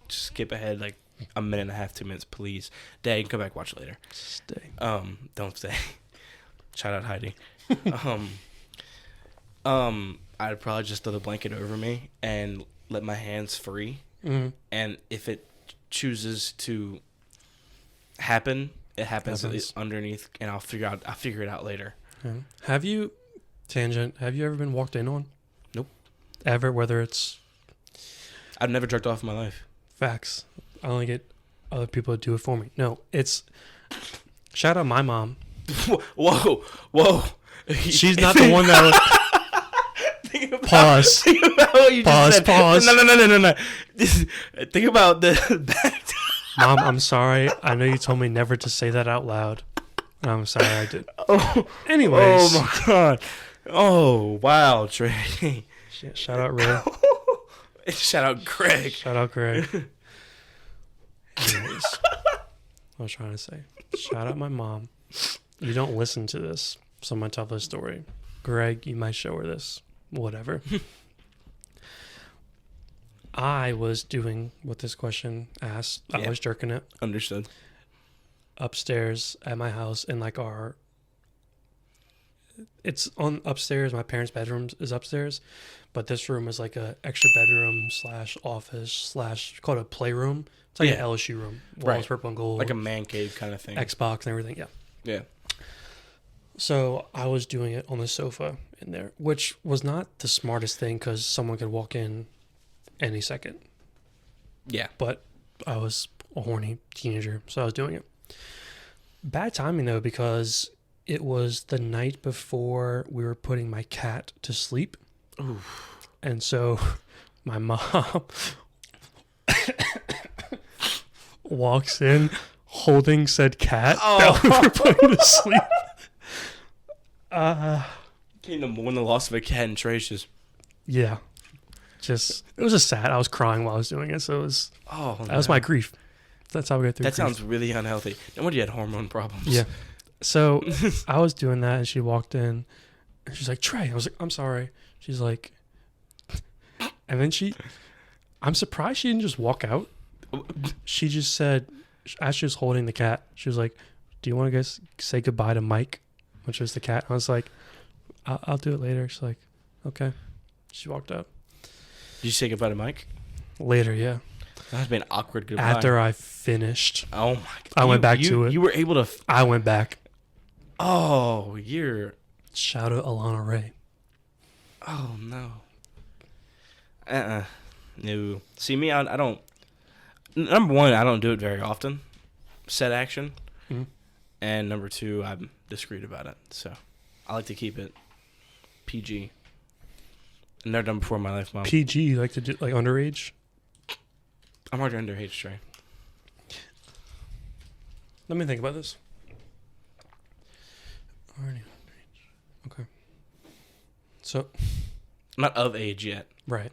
D: skip ahead like a minute and a half, 2 minutes, please. Dad, you can come back and watch it later.
A: Stay.
D: Don't stay. Shout out Heidi. I'd probably just throw the blanket over me and let my hands free.
A: Mm-hmm.
D: And if it chooses to happen, it happens underneath, and I'll figure it out later.
A: Yeah. Have you ever been walked in on?
D: Nope.
A: Ever, whether it's...
D: I've never jerked off in my life.
A: Facts. I only get other people to do it for me. No, it's... Shout out my mom.
D: Whoa.
A: She's not the one that was... Pause.
D: Think about what you just said.
A: Pause.
D: No. Think about the back.
A: Mom, I'm sorry. I know you told me never to say that out loud. I'm sorry I did.
D: Oh,
A: anyways.
D: Oh, my God. Oh, wow, Trey.
A: Shout out Ray.
D: Shout out Greg.
A: Shout out Greg. Anyways. I was trying to say. Shout out my mom. You don't listen to this, so I'm going to tell this story. Greg, you might show her this. Whatever. I was doing what this question asked. I was jerking it.
D: Understood.
A: Upstairs at my house in like it's on upstairs. My parents' bedroom is upstairs, but this room is like a extra bedroom / office / called a playroom. It's like an LSU room. Walls purple and gold.
D: Like a man cave kind of thing.
A: Xbox and everything. Yeah.
D: Yeah.
A: So I was doing it on the sofa in there, which was not the smartest thing because someone could walk in any second.
D: Yeah.
A: But I was a horny teenager, so I was doing it. Bad timing, though, because it was the night before we were putting my cat to sleep.
D: Oof.
A: And so my mom walks in holding said cat that we were putting to sleep.
D: Came to mourn the loss of a cat and Trey's just...
A: Yeah. It was just sad. I was crying while I was doing it, so it was... that was my grief. That's how we got through
D: That
A: grief.
D: sounds really unhealthy. No wonder you had hormone problems.
A: Yeah. So I was doing that, and she walked in, and she's like, Trey. I was like, I'm sorry. She's like... And then I'm surprised she didn't just walk out. She just said, as she was holding the cat, she was like, do you want to say goodbye to Mike? Which was the cat. I was like, I'll do it later. She's like, okay. She walked out.
D: Did you say goodbye to Mike?
A: Later, yeah.
D: That has been awkward goodbye.
A: After I finished.
D: Oh, my God.
A: I went back to it.
D: You were able to...
A: I went back.
D: Oh, you're...
A: Shout out Alana Ray.
D: Oh, no. No. See, me, I don't... Number one, I don't do it very often. Set action.
A: Mm-hmm.
D: And number two, I'm discreet about it. So, I like to keep it PG. I've never done before in my life, Mom.
A: PG, you like to do like underage?
D: I'm already underage, Trey.
A: Let me think about this. Far enough range. Okay. So,
D: I'm not of age yet.
A: right.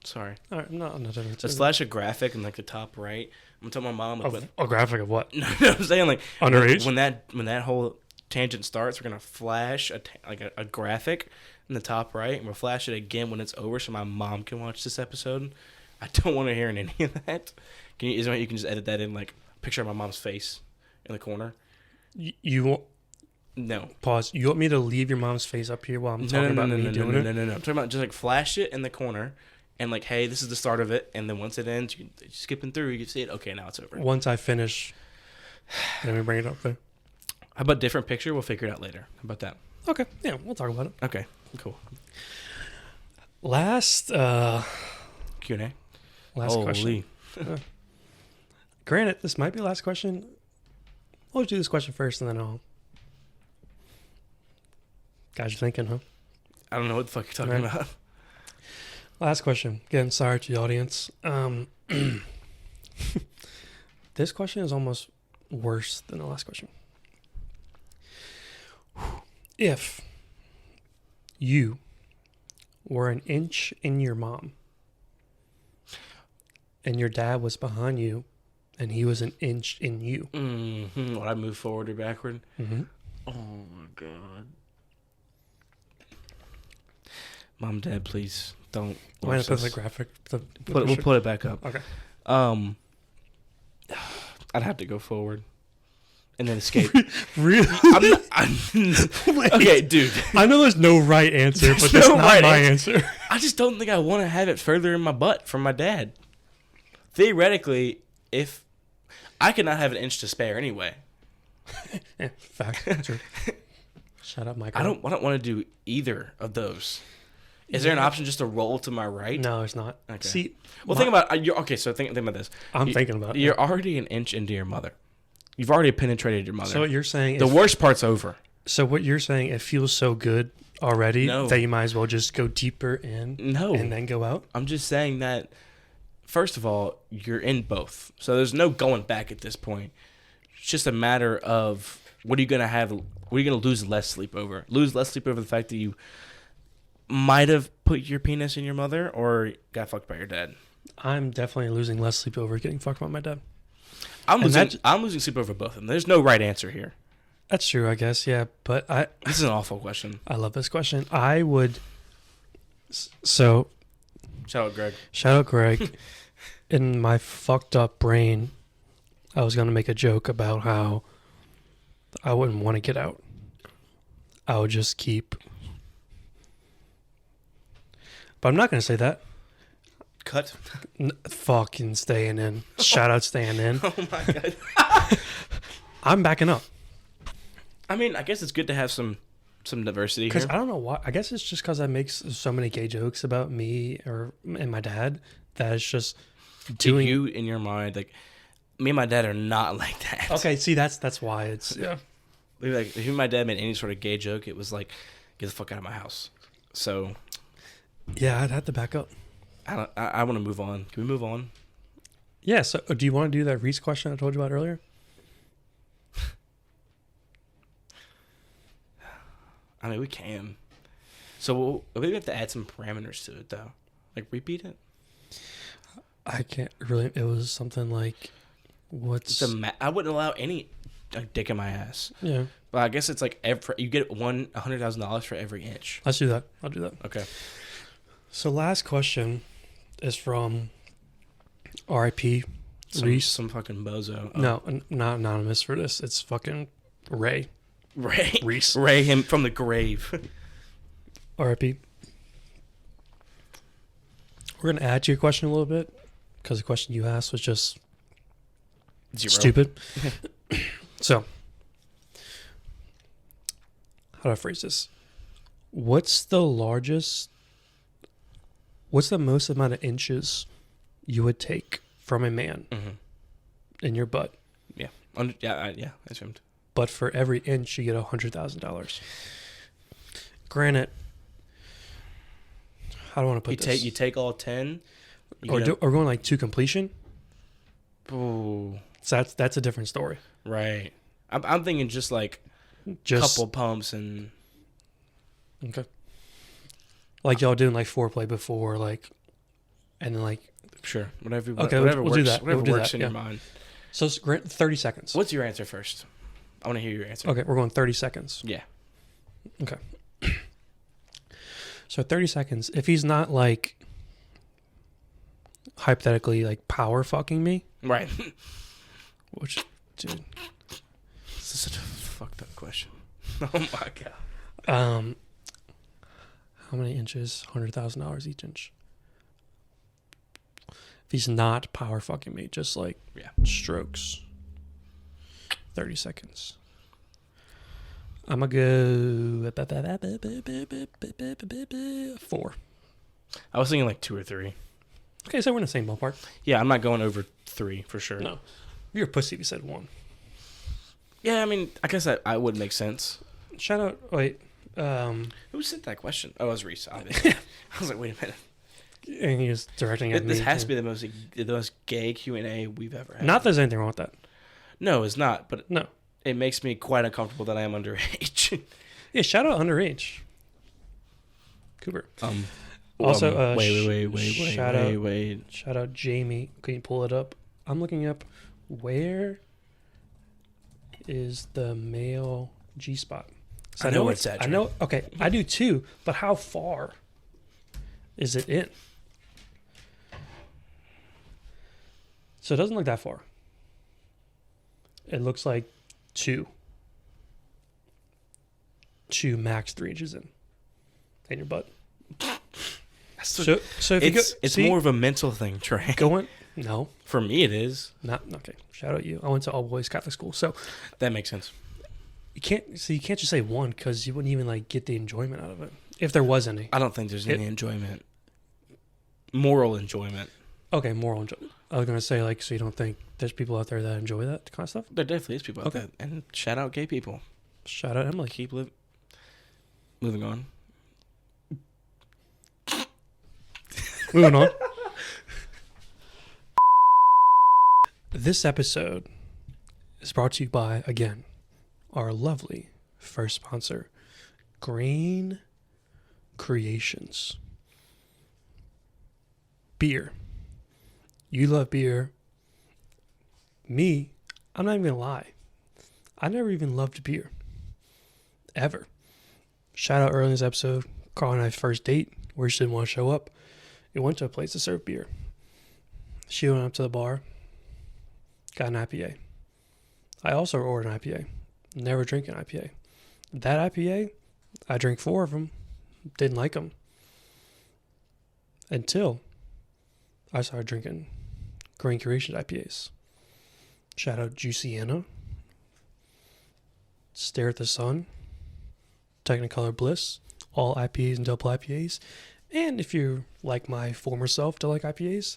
D: Sorry.
A: All right. No.
D: Just flash a graphic in like the top right. I'm telling my mom like,
A: A graphic of what?
D: no, I'm saying like
A: Underage?
D: when that whole tangent starts, we're gonna flash a graphic in the top right, and we'll flash it again when it's over, so my mom can watch this episode. I don't want to hear any of that. Is there any way you can just edit that in, like a picture of my mom's face in the corner?
A: You want
D: No.
A: pause. You want me to leave your mom's face up here while I'm talking about me doing it?
D: No. I'm talking about just like flash it in the corner, and like, hey, this is the start of it, and then once it ends, you can skipping through, you can see it. Okay, now it's over.
A: Once I finish, then we bring it up there.
D: How about different picture? We'll figure it out later. How about that?
A: Okay. Yeah, we'll talk about it.
D: Okay, cool.
A: Last
D: Q&A.
A: question. Granted, this might be the last question. I'll do this question first, and then I'll. Guys, you're thinking, huh?
D: I don't know what the fuck you're talking about.
A: Last question. Again, sorry to the audience. This question is almost worse than the last question. If you were an inch in your mom and your dad was behind you and he was an inch in you.
D: Would I move forward or backward?
A: Mm-hmm.
D: Oh my god. Mom, Dad, please don't.
A: Why not
D: watch
A: put
D: this.
A: the graphic?
D: We'll put it back up.
A: Okay.
D: I'd have to go forward and then escape.
A: Really?
D: Okay, dude.
A: I know there's no right answer, but
D: There's
A: that's
D: no
A: not
D: right
A: my answer.
D: I just don't think I want to have it further in my butt from my dad. Theoretically, if I could not have an inch to spare anyway.
A: Yeah, fact. True. Shut up, Michael.
D: I don't want to do either of those. Is there an option just to roll to my right?
A: No, it's not.
D: Okay.
A: See,
D: Think about so think about this.
A: I'm thinking about it.
D: You're already an inch into your mother. You've already penetrated your mother.
A: So what you're saying
D: the worst part's over.
A: So what you're saying, it feels so good already
D: No.
A: that you might as well just go deeper in
D: No.
A: and then go out?
D: I'm just saying that, first of all, you're in both. So there's no going back at this point. It's just a matter of what are you going to lose less sleep over? Lose less sleep over the fact that you might have put your penis in your mother or got fucked by your dad.
A: I'm definitely losing less sleep over getting fucked by my dad.
D: I'm losing sleep over both of them. There's no right answer here.
A: That's true, I guess, yeah. But
D: This is an awful question.
A: I love this question. I would... So...
D: Shout out, Greg.
A: Shout out, Greg. In my fucked up brain, I was going to make a joke about how I wouldn't want to get out. I would just keep... But I'm not going to say that.
D: Cut.
A: Fucking staying in. Shout out staying in.
D: Oh my god.
A: I'm backing up.
D: I mean, I guess it's good to have some diversity
A: Because
D: here.
A: I don't know why. I guess it's just because I make so many gay jokes about me and my dad that it's just doing...
D: You, in your mind, like, me and my dad are not like that.
A: Okay, see, that's why it's... Yeah.
D: Like, if my dad made any sort of gay joke, it was like, get the fuck out of my house. So...
A: Yeah, I'd have to back up.
D: I want to move on. Can we move on?
A: Yeah, so do you want to do that Reese question I told you about earlier?
D: I mean, we can. So we have to add some parameters to it, though. Like, repeat it?
A: I can't really... It was something like... What's...
D: I wouldn't allow any dick in my ass.
A: Yeah.
D: But I guess it's like you get $100,000 for every inch.
A: Let's do that. I'll do that.
D: Okay.
A: So last question is from R.I.P. Reese.
D: Some fucking bozo. Oh.
A: No, not anonymous for this. It's fucking Ray. Reese.
D: Ray him from the grave.
A: R.I.P. We're going to add to your question a little bit because the question you asked was just
D: Zero.
A: stupid. So, how do I phrase this? What's the most amount of inches you would take from a man in your butt?
D: Yeah. I assumed.
A: But for every inch, you get $100,000. Granted, how do I want to put this?
D: You take all 10.
A: Or going like to completion?
D: Ooh.
A: So that's a different story.
D: Right. I'm thinking just like
A: Just
D: couple pumps and
A: okay. Like y'all doing like foreplay before, like, and then like.
D: sure, whatever.
A: Okay,
D: whatever
A: we'll
D: works,
A: do that.
D: Whatever
A: We'll do
D: works
A: that,
D: in
A: yeah.
D: your mind.
A: So it's 30 seconds.
D: What's your answer first? I want to hear your answer.
A: Okay, we're going 30 seconds.
D: Yeah.
A: Okay. So 30 seconds. If he's not like hypothetically like power fucking me,
D: Right.
A: which, dude,
D: This is such a fucked up question. Oh my god.
A: how many inches? $100,000 each inch. If he's not power fucking me, just like
D: Yeah.
A: strokes. 30 seconds. I'm gonna go 4.
D: I was thinking like 2 or 3.
A: Okay, so we're in the same ballpark.
D: Yeah, I'm not going over 3 for sure.
A: No, you're a pussy if you said 1.
D: Yeah, I mean, I guess I would make sense.
A: Shout out. Wait.
D: Who sent that question? Oh, it was Reese. Obviously. I was like, wait a minute.
A: And he was directing at me.
D: This has to be the most gay Q&A we've ever had.
A: Not that there's anything wrong with that.
D: No, it's not. But
A: No.
D: it makes me quite uncomfortable that I am underage.
A: Yeah, shout out underage. Cooper.
D: Also, wait.
A: shout out Jamie. Can you pull it up? I'm looking up where is the male G spot.
D: I know where it's at,
A: I know. Okay, I do too. But how far is it in? So it doesn't look that far. It looks like 2 max 3 inches in your butt. So if you go,
D: it's
A: see,
D: more of a mental thing, Trey.
A: going. No,
D: For me, it is.
A: not okay. Shout out you. I went to all boys Catholic school, so
D: That makes sense.
A: you can't just say 1 because you wouldn't even like get the enjoyment out of it if there was any.
D: I don't think there's any enjoyment. Moral enjoyment.
A: Okay, moral enjoyment. I was gonna say like so you don't think there's people out there that enjoy that kind of stuff.
D: There definitely is people out
A: Okay.
D: there. And shout out gay people.
A: Shout out Emily.
D: Keep living. Moving on.
A: Moving on. This episode is brought to you by, again, our lovely first sponsor, Green Creations. Beer. You love beer. Me, I'm not even going to lie. I never even loved beer. Ever. Shout out early in this episode, Carl and I's first date, where she didn't want to show up. We went to a place to serve beer. She went up to the bar, got an IPA. I also ordered an IPA. Never drink an IPA. That IPA, I drank 4 of them. Didn't like them. Until I started drinking Green Creations IPAs. Shout out Juiciana. Stare at the Sun. Technicolor Bliss. All IPAs and double IPAs. And if you're like my former self to like IPAs,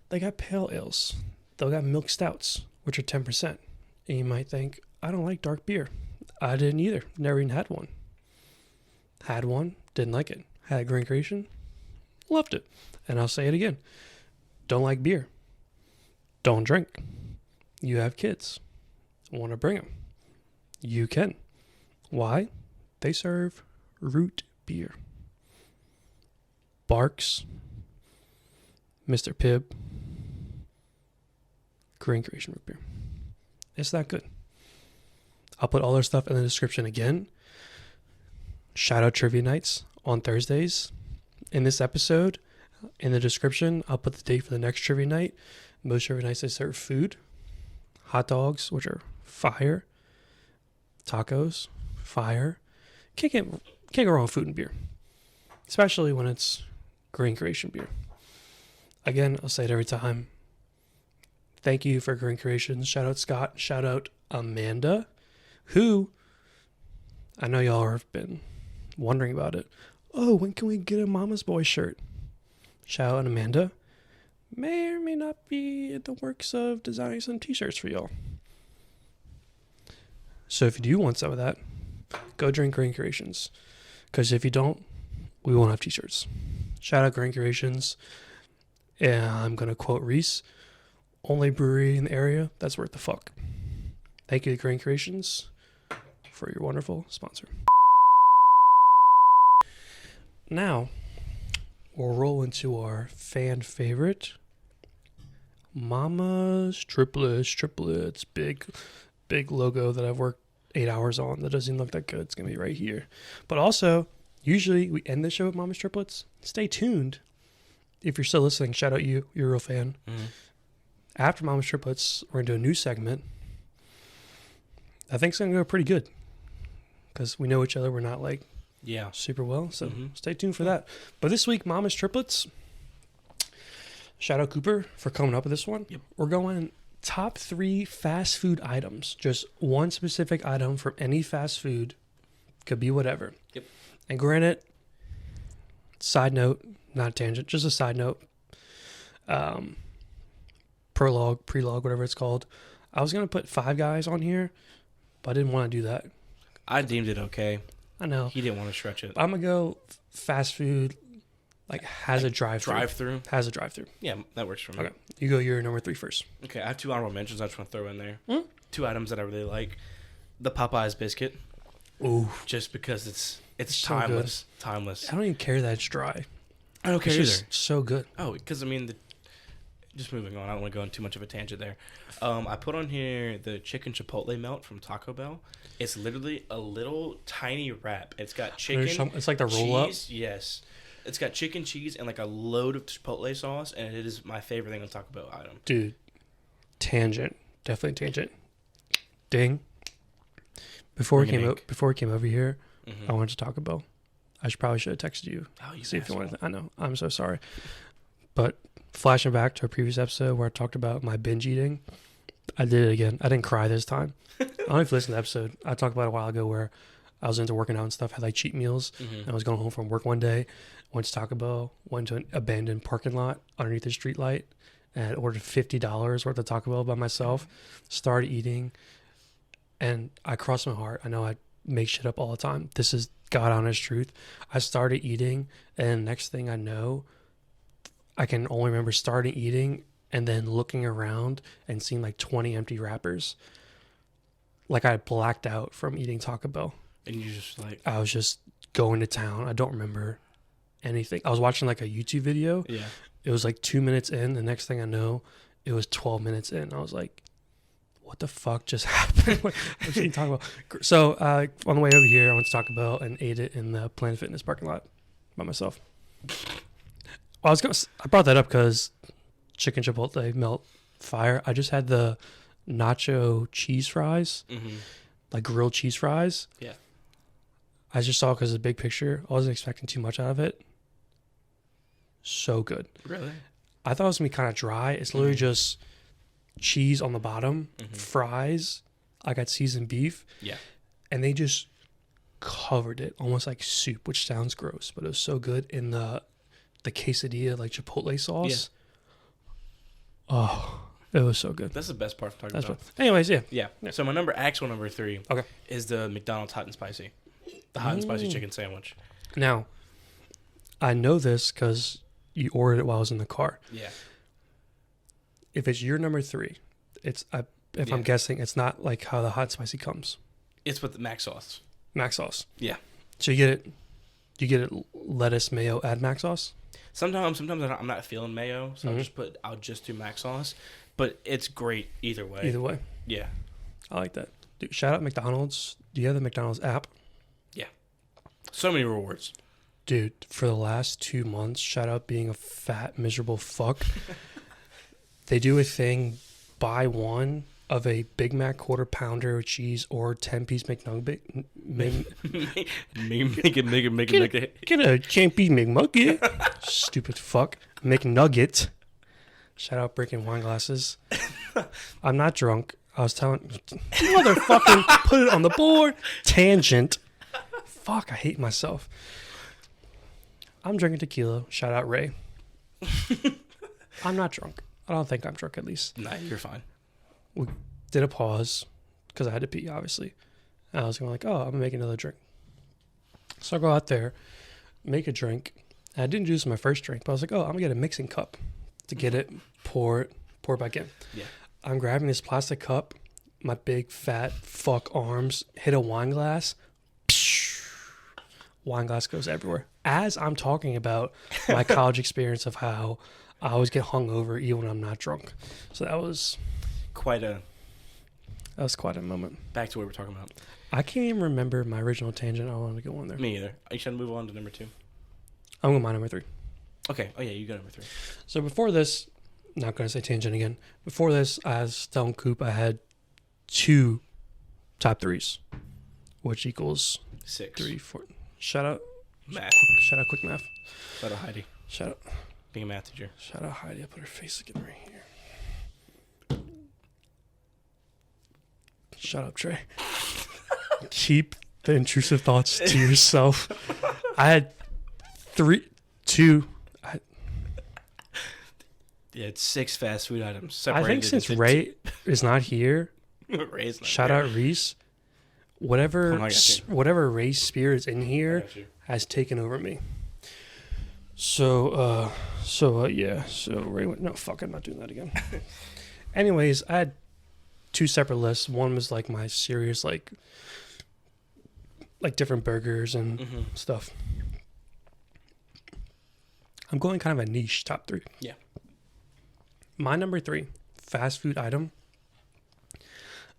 A: they got pale ales. They got milk stouts, which are 10%. And you might think, I don't like dark beer. I didn't either. Never even had one. Had one, didn't like it. Had a Green Creation, loved it. And I'll say it again. Don't like beer. Don't drink. You have kids. Want to bring them. You can. Why? They serve root beer. Barks, Mr. Pibb, Green Creation root beer. It's that good. I'll put all their stuff in the description again. Shout out Trivia Nights on Thursdays. In this episode, in the description, I'll put the date for the next Trivia Night. Most Trivia Nights, they serve food. Hot dogs, which are fire. Tacos, fire. Can't go wrong with food and beer. Especially when it's Green Creation beer. Again, I'll say it every time. Thank you for Green Creations. Shout out Scott. Shout out Amanda, who I know y'all have been wondering about it. Oh, when can we get a Mama's Boy shirt? Shout out Amanda. May or may not be in the works of designing some t-shirts for y'all. So if you do want some of that, go drink Green Creations. Because if you don't, we won't have t-shirts. Shout out Green Creations. And I'm going to quote Reese. Only brewery in the area that's worth the fuck. Thank you to Green Creations for your wonderful sponsor. Now, we'll roll into our fan favorite, Momma's Triplets. Big logo that I've worked 8 hours on that doesn't even look that good. It's going to be right here. But also, usually we end the show with Momma's Triplets. Stay tuned. If you're still listening, shout out you. You're a real fan.
D: Mm-hmm.
A: After Momma's Triplets, we're going to do a new segment. I think it's going to go pretty good because we know each other. We're not like super well. So stay tuned for that. But this week, Momma's Triplets. Shout out Cooper for coming up with this one.
D: Yep.
A: We're going top 3 fast food items. Just one specific item from any fast food. Could be whatever.
D: Yep.
A: And granted, side note, not a tangent, just a side note. Prologue, prelogue, whatever it's called. I was going to put Five Guys on here, but I didn't want to do that.
D: I deemed it okay.
A: I know.
D: He didn't want to stretch it.
A: I'm going to go fast food, like has a drive-through.
D: Drive-through?
A: Has a drive-through.
D: Yeah, that works for me.
A: Okay. You go your number 3 first.
D: Okay, I have 2 honorable mentions I just want to throw in there.
A: Mm?
D: 2 items that I really like. The Popeyes biscuit.
A: Ooh.
D: Just because it's
A: So
D: timeless. Timeless.
A: I don't even care that it's dry.
D: I don't care
A: It's
D: either.
A: just so good.
D: Oh, because I mean, just moving on. I don't want to go on too much of a tangent there. I put on here the chicken chipotle melt from Taco Bell. It's literally a little tiny wrap. It's got chicken.
A: It's like the roll up.
D: Cheese, yes. It's got chicken, cheese, and like a load of chipotle sauce, and it is my favorite thing on Taco Bell item.
A: Dude, tangent. Definitely tangent. Ding. Before we came over here, I wanted to Taco Bell. Probably should have texted you.
D: Oh, you
A: See if you
D: asshole.
A: wanted. I know. I'm so sorry. But flashing back to a previous episode where I talked about my binge eating, I did it again. I didn't cry this time. I don't know if you listened to the episode. I talked about it a while ago where I was into working out and stuff, had like cheat meals. And I was going home from work one day, went to Taco Bell, went to an abandoned parking lot underneath the street light, and ordered $50 worth of Taco Bell by myself. Started eating, and I crossed my heart. I know I make shit up all the time. This is God honest truth. I started eating, and next thing I know, I can only remember starting eating and then looking around and seeing like 20 empty wrappers. Like I blacked out from eating Taco Bell.
D: And you just like...
A: I was just going to town. I don't remember anything. I was watching like a YouTube video.
D: Yeah.
A: It was like 2 minutes in. The next thing I know, it was 12 minutes in. I was like, what the fuck just happened? What are you talking about? So on the way over here, I went to Taco Bell and ate it in the Planet Fitness parking lot by myself. I brought that up because chicken chipotle melt fire. I just had the nacho cheese fries, like grilled cheese fries.
D: Yeah.
A: I just saw it because of the big picture. I wasn't expecting too much out of it. So good.
D: Really?
A: I thought it was going to be kind of dry. It's literally just cheese on the bottom, fries. I got seasoned beef.
D: Yeah.
A: And they just covered it almost like soup, which sounds gross, but it was so good in the quesadilla, like chipotle sauce. Yeah. Oh, it was so good.
D: That's the best part from Taco Bell.
A: Anyways, yeah.
D: Yeah. So my actual number 3 is the McDonald's hot and spicy. The hot and spicy chicken sandwich.
A: Now, I know this because you ordered it while I was in the car.
D: Yeah.
A: If it's your number 3, I'm guessing it's not like how the hot and spicy comes.
D: It's with the mac sauce.
A: Mac sauce.
D: Yeah.
A: So you get it lettuce, mayo, add mac sauce?
D: Sometimes I'm not feeling mayo, so I'll just do mac sauce. But it's great either way.
A: Either way.
D: Yeah.
A: I like that. Dude, shout out McDonald's. Do you have the McDonald's app?
D: Yeah. So many rewards.
A: Dude, for the last 2 months, shout out being a fat, miserable fuck. They do a thing, buy one of a Big Mac quarter pounder with cheese or 10-piece McNugget.
D: Make it.
A: Get a 10-piece McNugget. Stupid fuck. McNugget. Shout out breaking wine glasses. I'm not drunk. I was telling... Motherfucking put it on the board. Tangent. Fuck, I hate myself. I'm drinking tequila. Shout out Ray. I'm not drunk. I don't think I'm drunk, at least.
D: Nah, you're fine.
A: We did a pause because I had to pee, obviously. And I was going like, oh, I'm going to make another drink. So I go out there, make a drink. And I didn't do this in my first drink, but I was like, oh, I'm going to get a mixing cup to get it, pour it back in.
D: Yeah.
A: I'm grabbing this plastic cup, my big fat fuck arms hit a wine glass. Wine glass goes everywhere. As I'm talking about my college experience of how I always get hungover even when I'm not drunk. So that was
D: Quite a
A: quite a moment.
D: back to what we were talking about.
A: I can't even remember my original tangent. I wanted to go on there.
D: Me either. You should move on to number 2.
A: I'm going to my number 3.
D: Okay. Oh yeah, you go number 3.
A: So before this, not going to say tangent again. Before this, I was telling Coop I had 2 top 3s, which equals
D: 6.
A: 3, 4. Shout out,
D: Math.
A: shout out, quick math.
D: Shout out Heidi,
A: Shout out,
D: being a math teacher.
A: shout out Heidi. I put her face again right here. Shut up, Trey. Keep the intrusive thoughts to yourself. I had 2.
D: Yeah, it's 6 fast food items.
A: I think since Ray is not here,
D: Ray's not
A: shout
D: here.
A: out Reese. Whatever,
D: I got you.
A: whatever Ray's spirit is in
D: I
A: here
D: got you.
A: has taken over me. So yeah. So Ray went, no, fuck, I'm not doing that again. Anyways, I had 2 separate lists. One was like my serious, like different burgers and
D: Mhm.
A: stuff. I'm going kind of a niche top 3.
D: Yeah.
A: My number 3 fast food item: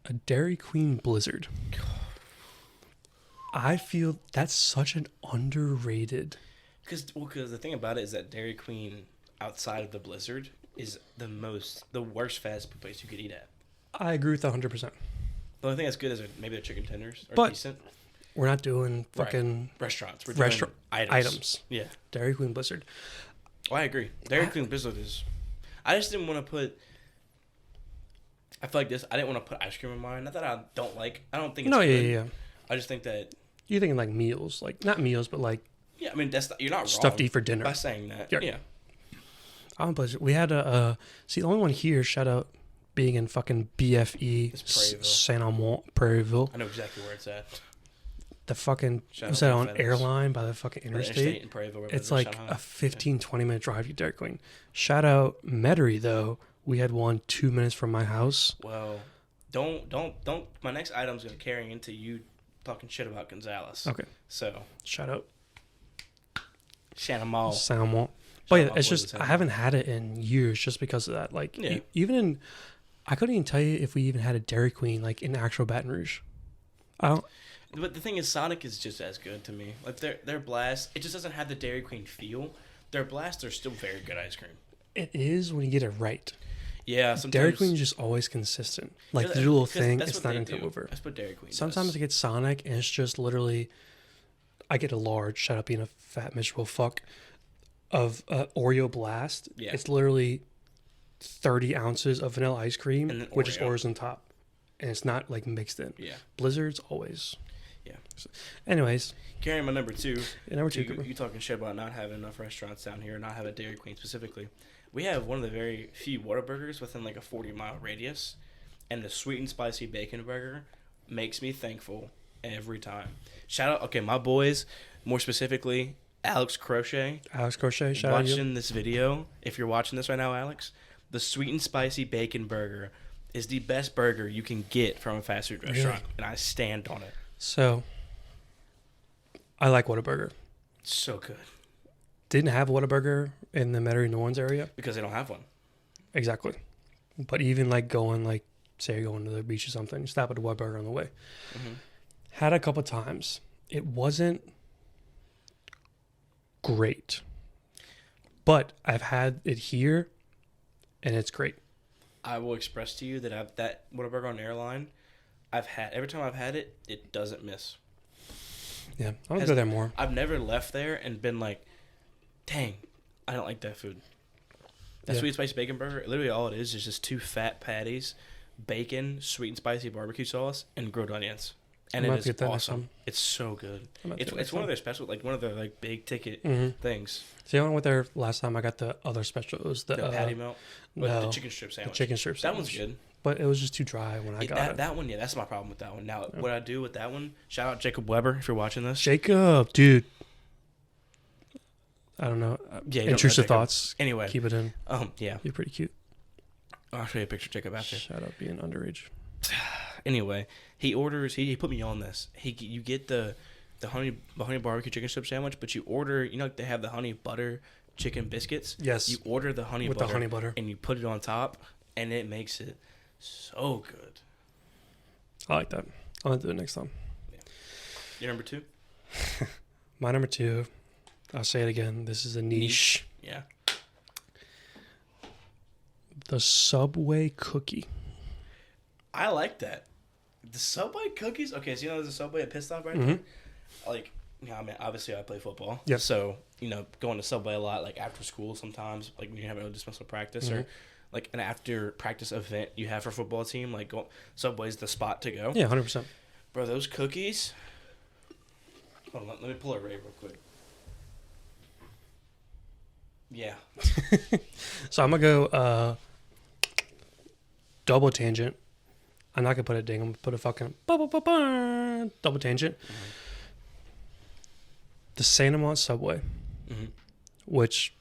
A: a Dairy Queen Blizzard. I feel that's such an underrated.
D: Because the thing about it is that Dairy Queen, outside of the Blizzard, is the worst fast food place you could eat at.
A: I agree with 100%.
D: The only thing that's good is maybe their chicken tenders are
A: But-
D: decent.
A: We're not doing fucking
D: Restaurants. We're
A: restaurant
D: doing
A: items.
D: Yeah.
A: Dairy Queen Blizzard.
D: Well, I agree. Dairy Queen Blizzard is... I just didn't want to put... I feel like this... I didn't want to put ice cream in mine. Not that I don't like... I don't think it's
A: No,
D: good.
A: yeah.
D: I just think that...
A: You're thinking like meals, like not meals, but like
D: Yeah, I mean, you're not wrong.
A: stuff to eat for dinner.
D: By saying that.
A: Yeah.
D: Yeah.
A: I'm Blizzard. We had see the only one here. Shout out, being in fucking BFE,
D: It's Prairieville.
A: Saint Amant, Prairieville.
D: I know exactly where it's at.
A: The fucking
D: Shout
A: was
D: out
A: that
D: to
A: on
D: FedEx.
A: airline by the fucking
D: Or the
A: interstate?
D: in Prairieville, right by
A: It's
D: the
A: like
D: Shanghai.
A: a 15-20 minute drive to Dairy Queen. Shout out Metairie though. We had one 2 minutes from my house.
D: Well, don't. My next item's gonna carry into you talking shit about Gonzalez.
A: Okay.
D: So,
A: Shout out
D: Shannon Mall.
A: Saint Amant. But yeah,
D: Shout out
A: it's
D: Boys
A: just
D: of
A: I
D: Town.
A: haven't had it in years just because of that. Like
D: Yeah.
A: even in, I couldn't even tell you if we even had a Dairy Queen like in actual Baton Rouge. I don't.
D: But the thing is, Sonic is just as good to me. Like their blast, it just doesn't have the Dairy Queen feel. Their blast are still very good ice cream.
A: It is when you get it right.
D: Yeah, sometimes
A: Dairy Queen is just always consistent. Like
D: Yeah,
A: the little
D: 'cause
A: thing,
D: that's
A: it's
D: what
A: not
D: they
A: gonna come
D: do.
A: over.
D: That's what Dairy Queen
A: Sometimes
D: does.
A: I get Sonic and it's just literally, I get a large. Shut up, being a fat miserable fuck. Of Oreo Blast.
D: Yeah.
A: It's literally 30 ounces of vanilla ice cream,
D: And then
A: which is
D: Oreo.
A: Oreos on top, and it's not like mixed in.
D: Yeah.
A: Blizzards always.
D: Yeah.
A: So, anyways,
D: Carrying my number 2.
A: number 2.
D: You talking shit about not having enough restaurants down here, not having Dairy Queen specifically. We have one of the very few Whataburgers within like a 40-mile radius, and the sweet and spicy bacon burger makes me thankful every time. Shout out, okay, my boys, more specifically Alex Crochet,
A: Alex Crochet, shout out you.
D: watching this video. If you're watching this right now, Alex, the sweet and spicy bacon burger is the best burger you can get from a fast food restaurant, and I stand on it.
A: So, I like Whataburger.
D: It's so good
A: Didn't have Whataburger in the Metairie New Orleans area.
D: because they don't have one.
A: Exactly. But even like going, like, say you're going to the beach or something, stop at a Whataburger on the way.
D: Mhm.
A: Had a couple times. It wasn't great. But I've had it here, and it's great.
D: I will express to you that that Whataburger on airline, every time I've had it, it doesn't miss.
A: Yeah, I'll
D: Has-
A: go there more.
D: I've never left there and been like, dang, I don't like that food. That
A: Yeah.
D: sweet spicy bacon burger, literally all it is just 2 fat patties, bacon, sweet and spicy barbecue sauce, and grilled onions. And
A: I might
D: it
A: have
D: is
A: to get that next
D: awesome.
A: time.
D: It's so good.
A: I might have to
D: It's
A: get next
D: one of
A: time.
D: their special, like one of their like big ticket
A: Mhm.
D: things.
A: See, I went there last time. I got the other special. It was the
D: Patty melt, but
A: no,
D: the chicken strip
A: the
D: sandwich.
A: chicken strip
D: That one's
A: sandwich.
D: good.
A: But it was just too dry when I got it.
D: That one, yeah, that's my problem with that one. Now, what I do with that one, shout out Jacob Weber if you're watching this.
A: Jacob, dude. I don't know.
D: Yeah, you don't know
A: Intrusive
D: Jacob.
A: thoughts.
D: Anyway,
A: Keep it in.
D: yeah,
A: You're pretty cute.
D: I'll show you a picture of Jacob after.
A: Shout out being underage.
D: Anyway, he orders. He put me on this. You get the honey barbecue chicken strip sandwich, but you order. You know, like they have the honey butter chicken biscuits.
A: Yes.
D: You order the honey
A: With
D: butter
A: the honey butter.
D: and you put it on top, and it makes it so good.
A: I like that. I'll do it next time.
D: Your number 2?
A: My number 2, I'll say it again. This is a niche.
D: Yeah.
A: The Subway cookie.
D: I like that. The Subway cookies. Okay, so you know there's a Subway at Pit Stop right
A: Mhm.
D: there. Like, I mean, obviously I play football.
A: Yep.
D: So going to Subway a lot, like after school sometimes, like when you have a dismissal practice or like an after practice event you have for football team, like Subway's the spot to go.
A: Yeah, 100%.
D: Bro, those cookies. Hold on, let me pull a Ray real quick. Yeah.
A: So I'm going to go double tangent. I'm not going to put a ding. I'm going to put a fucking double tangent. The Santa Monica Subway, which,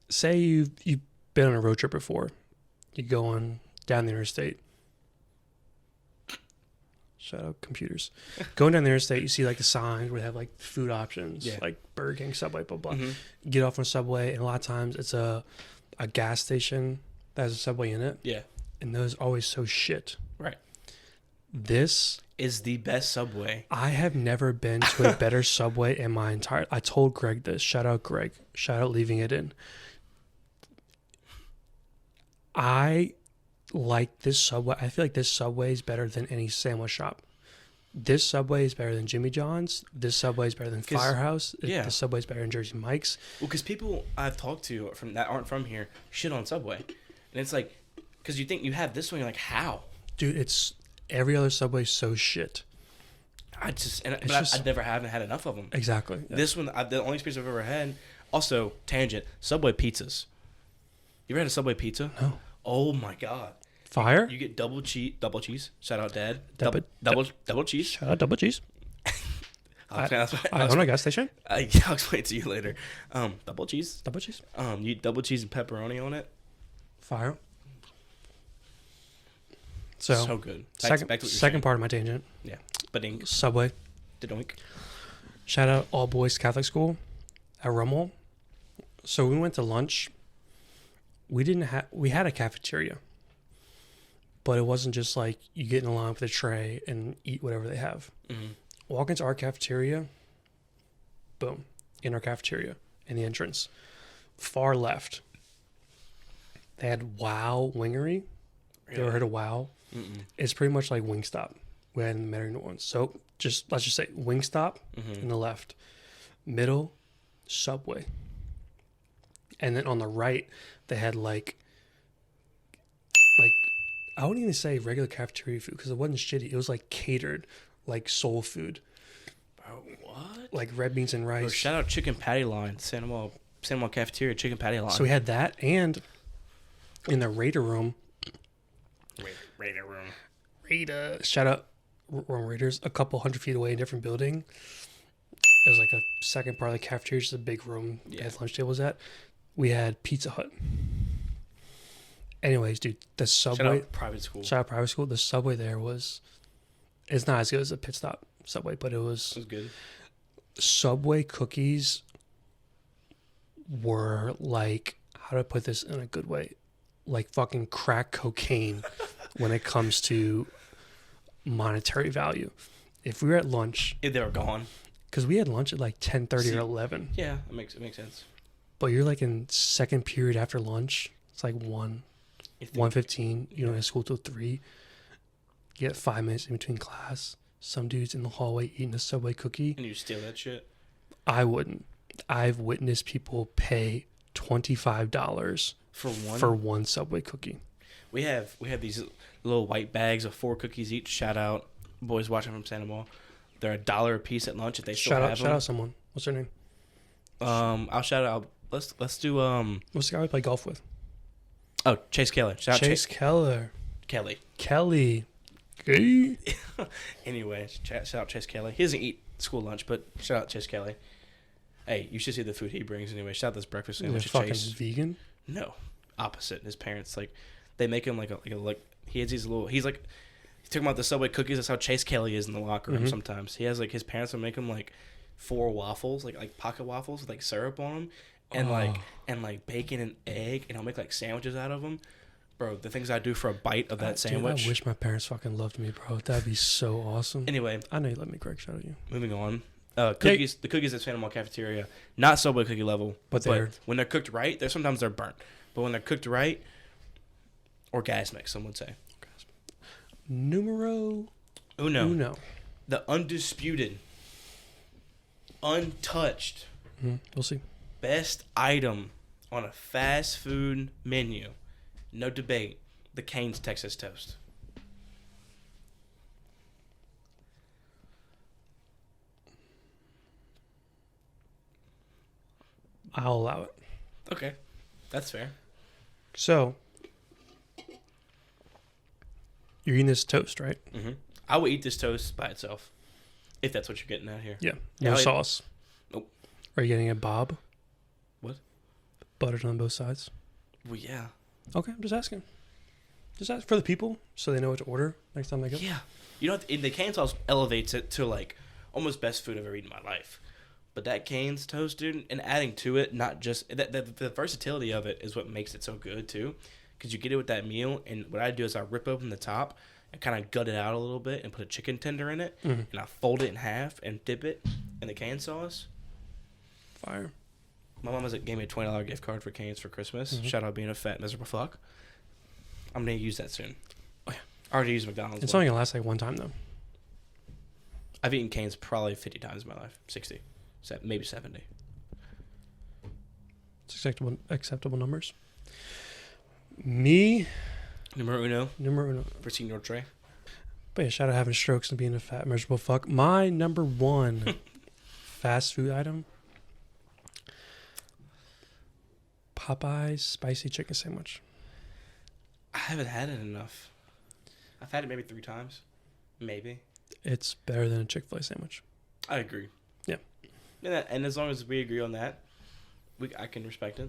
A: say you've been on a road trip before. You're going down the interstate. Shout out computers. Going down the interstate, you see like the signs where they have like food options, like Burger King, Subway, blah, blah. Get off on Subway, and a lot of times it's a gas station that has a Subway in it.
D: Yeah.
A: And those are always so shit.
D: Right.
A: This
D: is the best Subway.
A: I have never been to a better Subway in my entire... I told Greg this. Shout out Greg. Shout out leaving it in. I like this Subway. I feel like this Subway is better than any sandwich shop. This Subway is better than Jimmy John's. This Subway is better than Firehouse.
D: Yeah.
A: This Subway is better than Jersey Mike's.
D: Well, because people I've talked to from that aren't from here shit on Subway. And it's like, because you think you have this one, you're like, how?
A: Dude, it's... Every other Subway is so shit.
D: I never haven't had enough of them.
A: Exactly. Yeah.
D: This one, the only experience I've ever had. Also, tangent, Subway pizzas. You ever had a Subway pizza?
A: No.
D: Oh my god.
A: Fire?
D: You get double cheese. Shout out, Dad.
A: Double
D: cheese.
A: Shout out double cheese.
D: I'll
A: on a gas station?
D: I'll explain it to you later. Double cheese.
A: Double cheese.
D: You eat double cheese and pepperoni on it.
A: Fire. So
D: good.
A: Second part of my tangent.
D: Yeah. Badink.
A: Subway.
D: Doink.
A: Shout out all boys Catholic school at Rummel. So we went to lunch. We had a cafeteria, but it wasn't just like you get in a line with a tray and eat whatever they have. Walk into our cafeteria. Boom, in our cafeteria in the entrance, far left. They had Wow Wingery. You ever heard of Wow? It's pretty much like Wingstop. We had in Metairie, New Orleans. So let's just say Wingstop in the left, middle, Subway, and then on the right they had like I wouldn't even say regular cafeteria food because it wasn't shitty. It was like catered, like soul food.
D: Bro, what?
A: Like red beans and rice.
D: Bro, shout out Chicken Patty Line, Santa Monica Cafeteria, Chicken Patty Line.
A: So we had that, and in the Raider room.
D: Raider room.
A: Shout out Raiders. A couple 100 feet away in a different building. It was like a second part of the cafeteria, just a big room. Yeah. Had lunch tables at. We had Pizza Hut. Anyways, dude, the Subway.
D: Shout out private school.
A: The Subway there it's not as good as a Pit Stop Subway, but it was
D: good.
A: Subway cookies were like, how do I put this in a good way? Like fucking crack cocaine when it comes to monetary value. If we were at lunch,
D: if they were gone,
A: because we had lunch at like 10:30 or 11.
D: Yeah, it makes sense.
A: But you're like in second period after lunch. It's like 1:15. You don't have school till 3. You get 5 minutes in between class. Some dude's in the hallway eating a Subway cookie.
D: And you steal that shit?
A: I wouldn't. I've witnessed people pay $25 for one Subway cookie.
D: We have these little white bags of 4 cookies each. Shout out boys watching from Santa Monica. They're $1 a piece at lunch if they still have them.
A: Shout out someone. What's their name?
D: I'll shout out. Let's do
A: What's the guy we play golf with?
D: Oh, Chase Keller. Shout out
A: Chase Keller. Kelly. Okay.
D: Anyway, shout out Chase Kelly. He doesn't eat school lunch, but shout out Chase Kelly. Hey, you should see the food he brings anyway. Shout out this breakfast sandwich.
A: Is it fucking
D: Chase.
A: vegan?
D: No, opposite. His parents they make him like he has these little. He's like talking about the Subway cookies. That's how Chase Kelly is in the locker room.
A: Mhm.
D: Sometimes he has like his parents will make him like 4 waffles, like pocket waffles with like syrup on them, and like bacon and egg, and he'll make like sandwiches out of them. Bro, the things I do for a bite of that sandwich.
A: Dude, I wish my parents fucking loved me, bro. That'd be so awesome.
D: Anyway,
A: I know you let me correct shout at you.
D: moving on. Cookies, the cookies at Phantom Mall cafeteria, not Subway cookie level,
A: But
D: when they're cooked right, sometimes they're burnt, but when they're cooked right, orgasmic, some would say.
A: Numero uno.
D: The undisputed, untouched,
A: We'll see.
D: best item on a fast food menu, no debate, the Cane's Texas Toast.
A: I'll allow it.
D: Okay, that's fair.
A: So, you're eating this toast, right?
D: Mm-hmm. I would eat this toast by itself, if that's what you're getting at here.
A: Yeah. No sauce.
D: Nope.
A: Are you getting a Bob?
D: What?
A: Buttered on both sides?
D: Well, yeah.
A: Okay, I'm just asking. Just ask for the people so they know what to order next time they go.
D: Yeah. You know, the cane sauce elevates it to, like, almost best food I've ever eaten in my life. But that Cane's toast, dude, and adding to it, not just... The versatility of it is what makes it so good, too. Because you get it with that meal, and what I do is I rip open the top and kind of gut it out a little bit and put a chicken tender in it, and I fold it in half and dip it in the cane sauce.
A: Fire.
D: My mom gave me a $20 gift card for Cane's for Christmas. Shout out being a fat, miserable fuck. I'm going to use that soon.
A: Oh, yeah.
D: I already used McDonald's.
A: It's only going to last like one time, though.
D: I've eaten Cane's probably 50 times in my life. 60. Maybe 70.
A: It's acceptable numbers. Me.
D: Numero
A: uno.
D: for Senor Trey.
A: But yeah, shout out having strokes and being a fat, miserable fuck. My number one fast food item. Popeye's spicy chicken sandwich.
D: I haven't had it enough. I've had it maybe 3 times. Maybe.
A: It's better than a Chick-fil-A sandwich.
D: I agree.
A: Yeah.
D: And as long as we agree on that, I can respect it.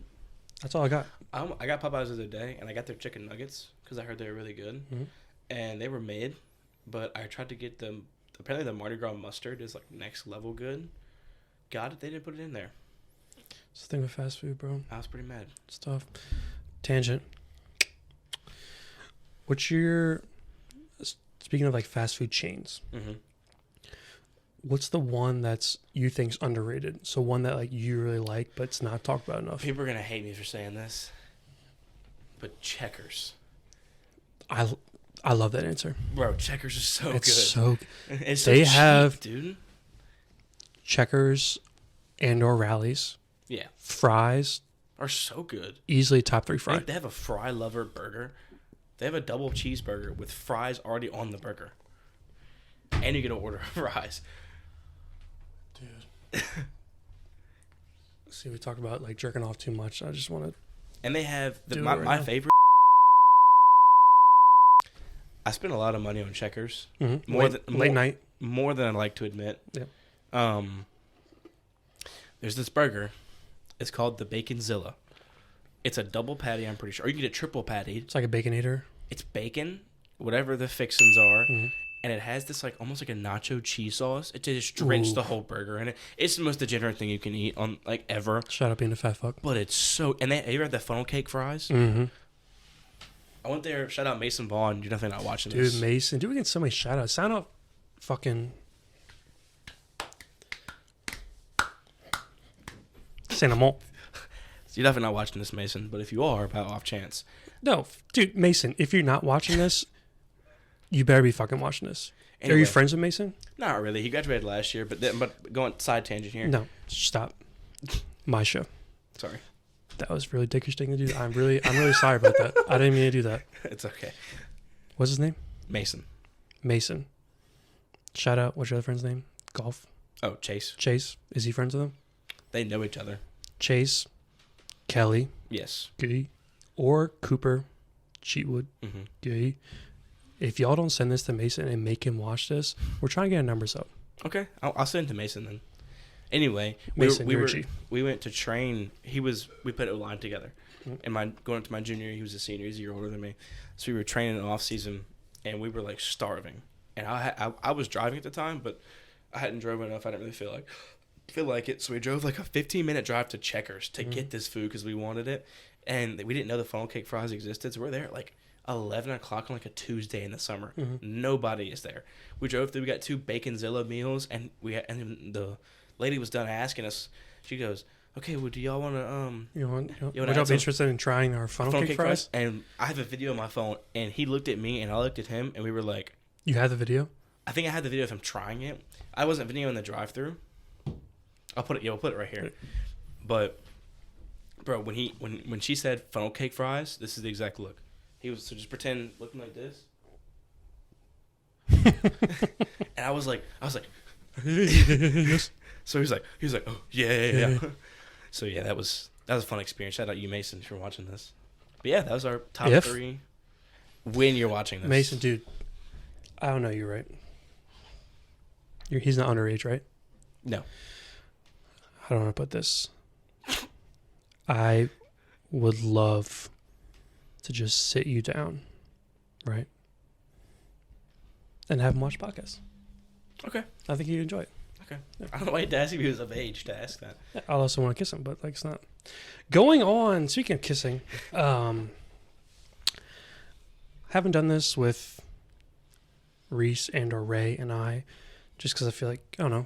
A: That's all I got.
D: I got Popeyes the other day, and I got their chicken nuggets because I heard they were really good.
A: Mm-hmm.
D: And they were made, but I tried to get them. Apparently, the Mardi Gras mustard is like next level good. Got it? They didn't put it in there.
A: It's the thing with fast food, bro.
D: I was pretty mad.
A: It's tough. Tangent. What's your... Speaking of like fast food chains, what's the one that's you think's underrated? So one that like you really like, but it's not talked about enough.
D: People are gonna hate me for saying this, but Checkers.
A: I love that answer.
D: Bro, Checkers is so
A: It's
D: good.
A: so
D: It's
A: They
D: so
A: have-
D: cheap, dude.
A: Checkers and/or Rallies.
D: Yeah,
A: Fries,
D: are so good.
A: easily top 3 fry.
D: They have a fry lover burger. They have a double cheeseburger with fries already on the burger, and you get to order fries.
A: Dude. See, we talk about like jerking off too much. I just want to.
D: And they have
A: Do it
D: my
A: right now.
D: favorite. I spend a lot of money on Checkers.
A: Mm-hmm.
D: More
A: late night.
D: More than I like to admit.
A: Yeah.
D: There's this burger. It's called the Baconzilla. It's a double patty, I'm pretty sure. Or you can get a triple patty.
A: It's like a Baconator.
D: It's bacon, whatever the fixins are,
A: Mm-hmm.
D: and it has this like almost like a nacho cheese sauce. It just drenched the whole burger in it. It's the most degenerate thing you can eat on like ever.
A: Shout out being a fat fuck.
D: But it's so. And they ever had the funnel cake fries?
A: Mm-hmm.
D: I went there. Shout out Mason Vaughn. You're definitely not watching
A: Dude,
D: this.
A: Mason. Dude, we get so many shout outs. Sound out fucking. Cinnamon.
D: You're definitely not watching this, Mason. But if you are, by off chance,
A: No, dude, Mason, if you're not watching this, you better be fucking watching this. Are
D: Anyway.
A: you friends with Mason?
D: not really. He graduated last year, but going side tangent here.
A: No, stop. My show.
D: Sorry,
A: That was really dickish thing to do. I'm really sorry about that. I didn't mean to do that.
D: it's okay.
A: What's his name?
D: Mason.
A: Mason. Shout out. What's your other friend's name? Golf.
D: Oh, Chase.
A: Chase. Is he friends with him?
D: They know each other.
A: Chase. Kelly.
D: Yes.
A: Gay. Or Cooper. Cheatwood.
D: Mm-hmm.
A: Gay. If y'all don't send this to Mason and make him watch this, we're trying to get our numbers up.
D: Okay, I'll send it to Mason then. Anyway,
A: Mason,
D: we
A: you're a G.
D: went to train. We put O-line together. And going into my junior year, he was a senior. He's a year older than me. So we were training in off season, and we were like starving. And I was driving at the time, but I hadn't driven enough. I didn't really feel like it. So we drove like a 15-minute drive to Checkers to get this food because we wanted it, and we didn't know the funnel cake fries existed. So we're there at like 11 o'clock on like a Tuesday in the summer. Nobody is there. We drove through. We got 2 Baconzilla meals, and and the lady was done asking us. She goes, "Okay, well, do y'all want to
A: Would
D: wanna
A: y'all
D: add
A: be interested in trying our funnel cake fries?
D: And I have a video on my phone, and he looked at me, and I looked at him, and we were like,
A: You have the video?
D: I think I had the video of him trying it. I wasn't videoing the drive-through. I'll put it right here. But, bro, when she said funnel cake fries, this is the exact look. He was, so just pretend looking like this. And I was like,
A: Yes.
D: so he was like, oh yeah. So yeah, that was a fun experience. Shout out you, Mason, if you're watching this. But yeah, that was our top 3 when you're watching this.
A: Mason, dude, I don't know you, right? He's not underage, right?
D: No.
A: I don't want to put this. I would love to just sit you down, right? And have him watch podcasts.
D: Okay.
A: I think he'd enjoy it.
D: Okay. I don't know why you had to ask if he was of age to ask that.
A: I also want to kiss him, but like it's not. Going on, speaking of kissing, haven't done this with Reese and or Ray and I, just because I feel like, I don't know,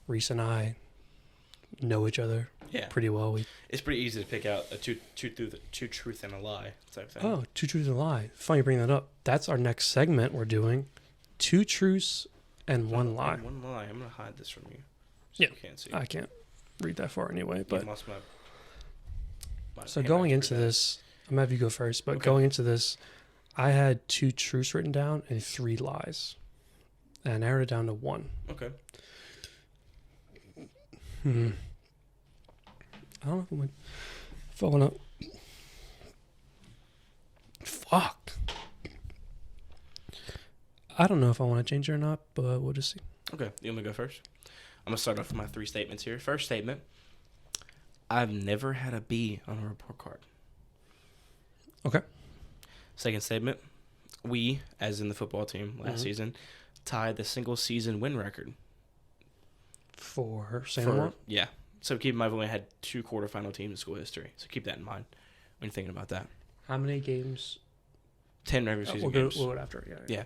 A: Reese and I know each other pretty well.
D: It's pretty easy to pick out a two truth and a lie type thing.
A: Oh, 2 truths and a lie. Funny you bring that up. That's our next segment we're doing. 2 truths and 1 lie.
D: One lie. I'm going to hide this from you.
A: Yeah.
D: You can't see.
A: I can't read that far anyway. But so
D: hand
A: going
D: back
A: into
D: for that.
A: this, I'm going to have you go first. But
D: Okay.
A: going into this, I had 2 truths written down and 3 lies. And I narrowed it down to 1.
D: Okay.
A: I don't know if I want to. Fuck. I don't know if I want to change it or not, but we'll just see.
D: Okay. You want me to go first? I'm going to start off with my 3 statements here. First statement. I've never had a B on a report card.
A: Okay.
D: Second statement. We, as in the football team last season, tied the single season win record.
A: For San Juan?
D: Yeah. So keep in mind, we've only had 2 quarterfinal teams in school history. So keep that in mind when you're thinking about that.
A: How many games?
D: 10 regular season
A: We'll
D: games.
A: go after. Yeah.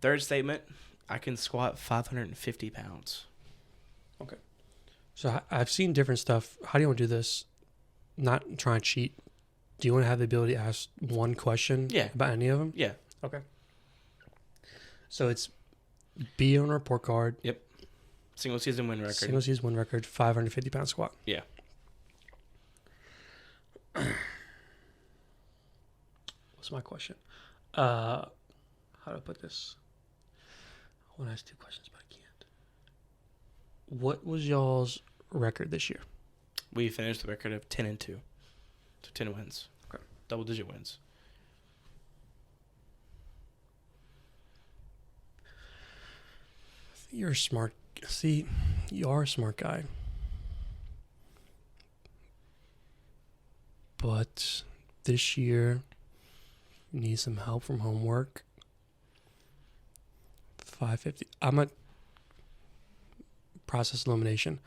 D: Third statement, I can squat 550 pounds.
A: Okay. So I've seen different stuff. How do you want to do this? Not trying to cheat. Do you want to have the ability to ask one question about any of them?
D: Yeah.
A: Okay. So it's B on a report card.
D: Yep. Single season win record.
A: Single season win record, 550 pound squat.
D: Yeah.
A: What's my question? How do I put this? I want to ask 2 questions, but I can't. What was y'all's record this year?
D: We finished the record of 10-2. So 10 wins.
A: Okay.
D: Double-digit wins.
A: You're a smart. See, you are a smart guy. But this year, you need some help from homework. 550. I'm a process elimination.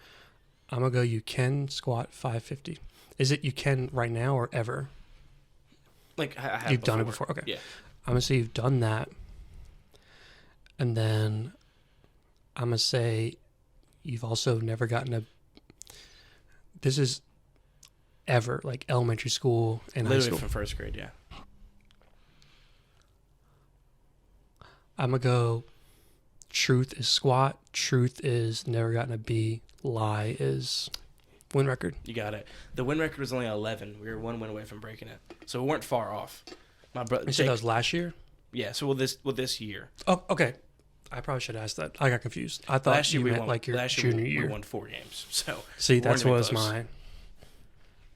A: I'm going to go you can squat 550. Is it you can right now or ever?
D: Like, I have
A: You've done it before? Okay.
D: Yeah.
A: I'm going to say you've done that. And then I'm going to say you've also never gotten a... This is ever, like elementary school and high
D: Literally
A: school.
D: from first grade, yeah.
A: I'm going to go truth is squat. Truth is never gotten a B. Lie is win record.
D: You got it. The win record was only 11. We were 1 win away from breaking it. So we weren't far off. My brother...
A: You said that was last year?
D: Yeah, so this year.
A: Oh, okay. I probably should have asked that. I got confused. I thought
D: Last year
A: you
D: we
A: meant
D: won,
A: like your
D: last year
A: junior
D: we
A: year.
D: won 4 games. So
A: See,
D: we
A: that's
D: weren't
A: what
D: even
A: was
D: close.
A: mine.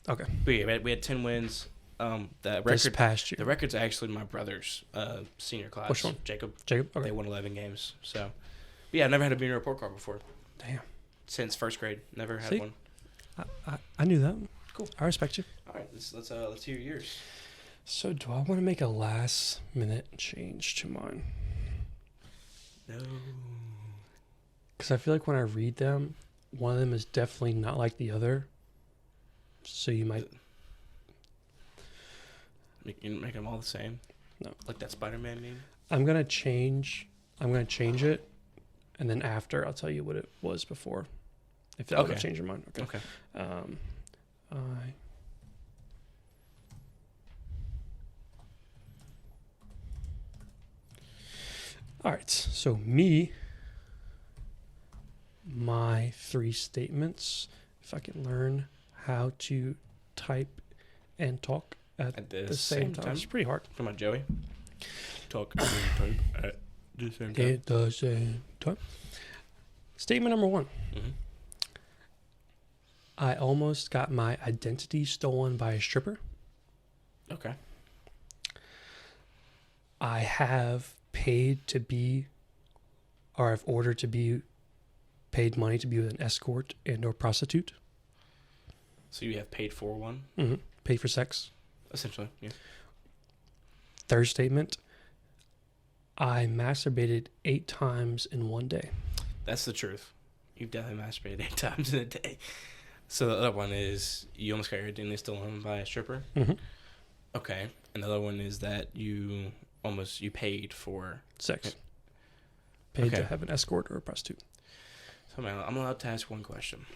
A: Okay.
D: But yeah, we had 10 wins. The
A: This
D: record,
A: past year.
D: the record's actually my brother's senior class.
A: Which one?
D: Jacob.
A: Jacob? Okay.
D: They won 11 games. So, but yeah, I've never had a B report card before.
A: Damn.
D: Since first grade, never had
A: See?
D: one.
A: I knew that.
D: Cool.
A: I respect you.
D: All right, let's hear yours.
A: So do I want to make a last minute change to mine?
D: No.
A: Because I feel like when I read them, one of them is definitely not like the other. So you might.
D: You make them all the same?
A: No.
D: Like that Spider-Man meme?
A: I'm gonna change it, and then after I'll tell you what it was before. If that would change your mind. Okay. I. All right. So my 3 statements. If I can learn how to type and talk at the same time. It's pretty hard.
D: Come on, Joey. Talk and type at the same time.
A: At the same time. Statement number 1.
D: Mm-hmm.
A: I almost got my identity stolen by a stripper.
D: Okay.
A: I have paid to be, or I've ordered to be paid money to be with an escort and or prostitute.
D: So you have paid for one?
A: Mm-hmm. Paid for sex.
D: Essentially, yeah.
A: Third statement. I masturbated 8 times in one day.
D: That's the truth. You've definitely masturbated 8 times in a day. So the other one is you almost got your identity stolen by a stripper?
A: Mm-hmm.
D: Okay. Another one is that you paid for
A: Sex. Paid
D: Okay.
A: to have an escort or a prostitute.
D: So man, I'm allowed to ask one question.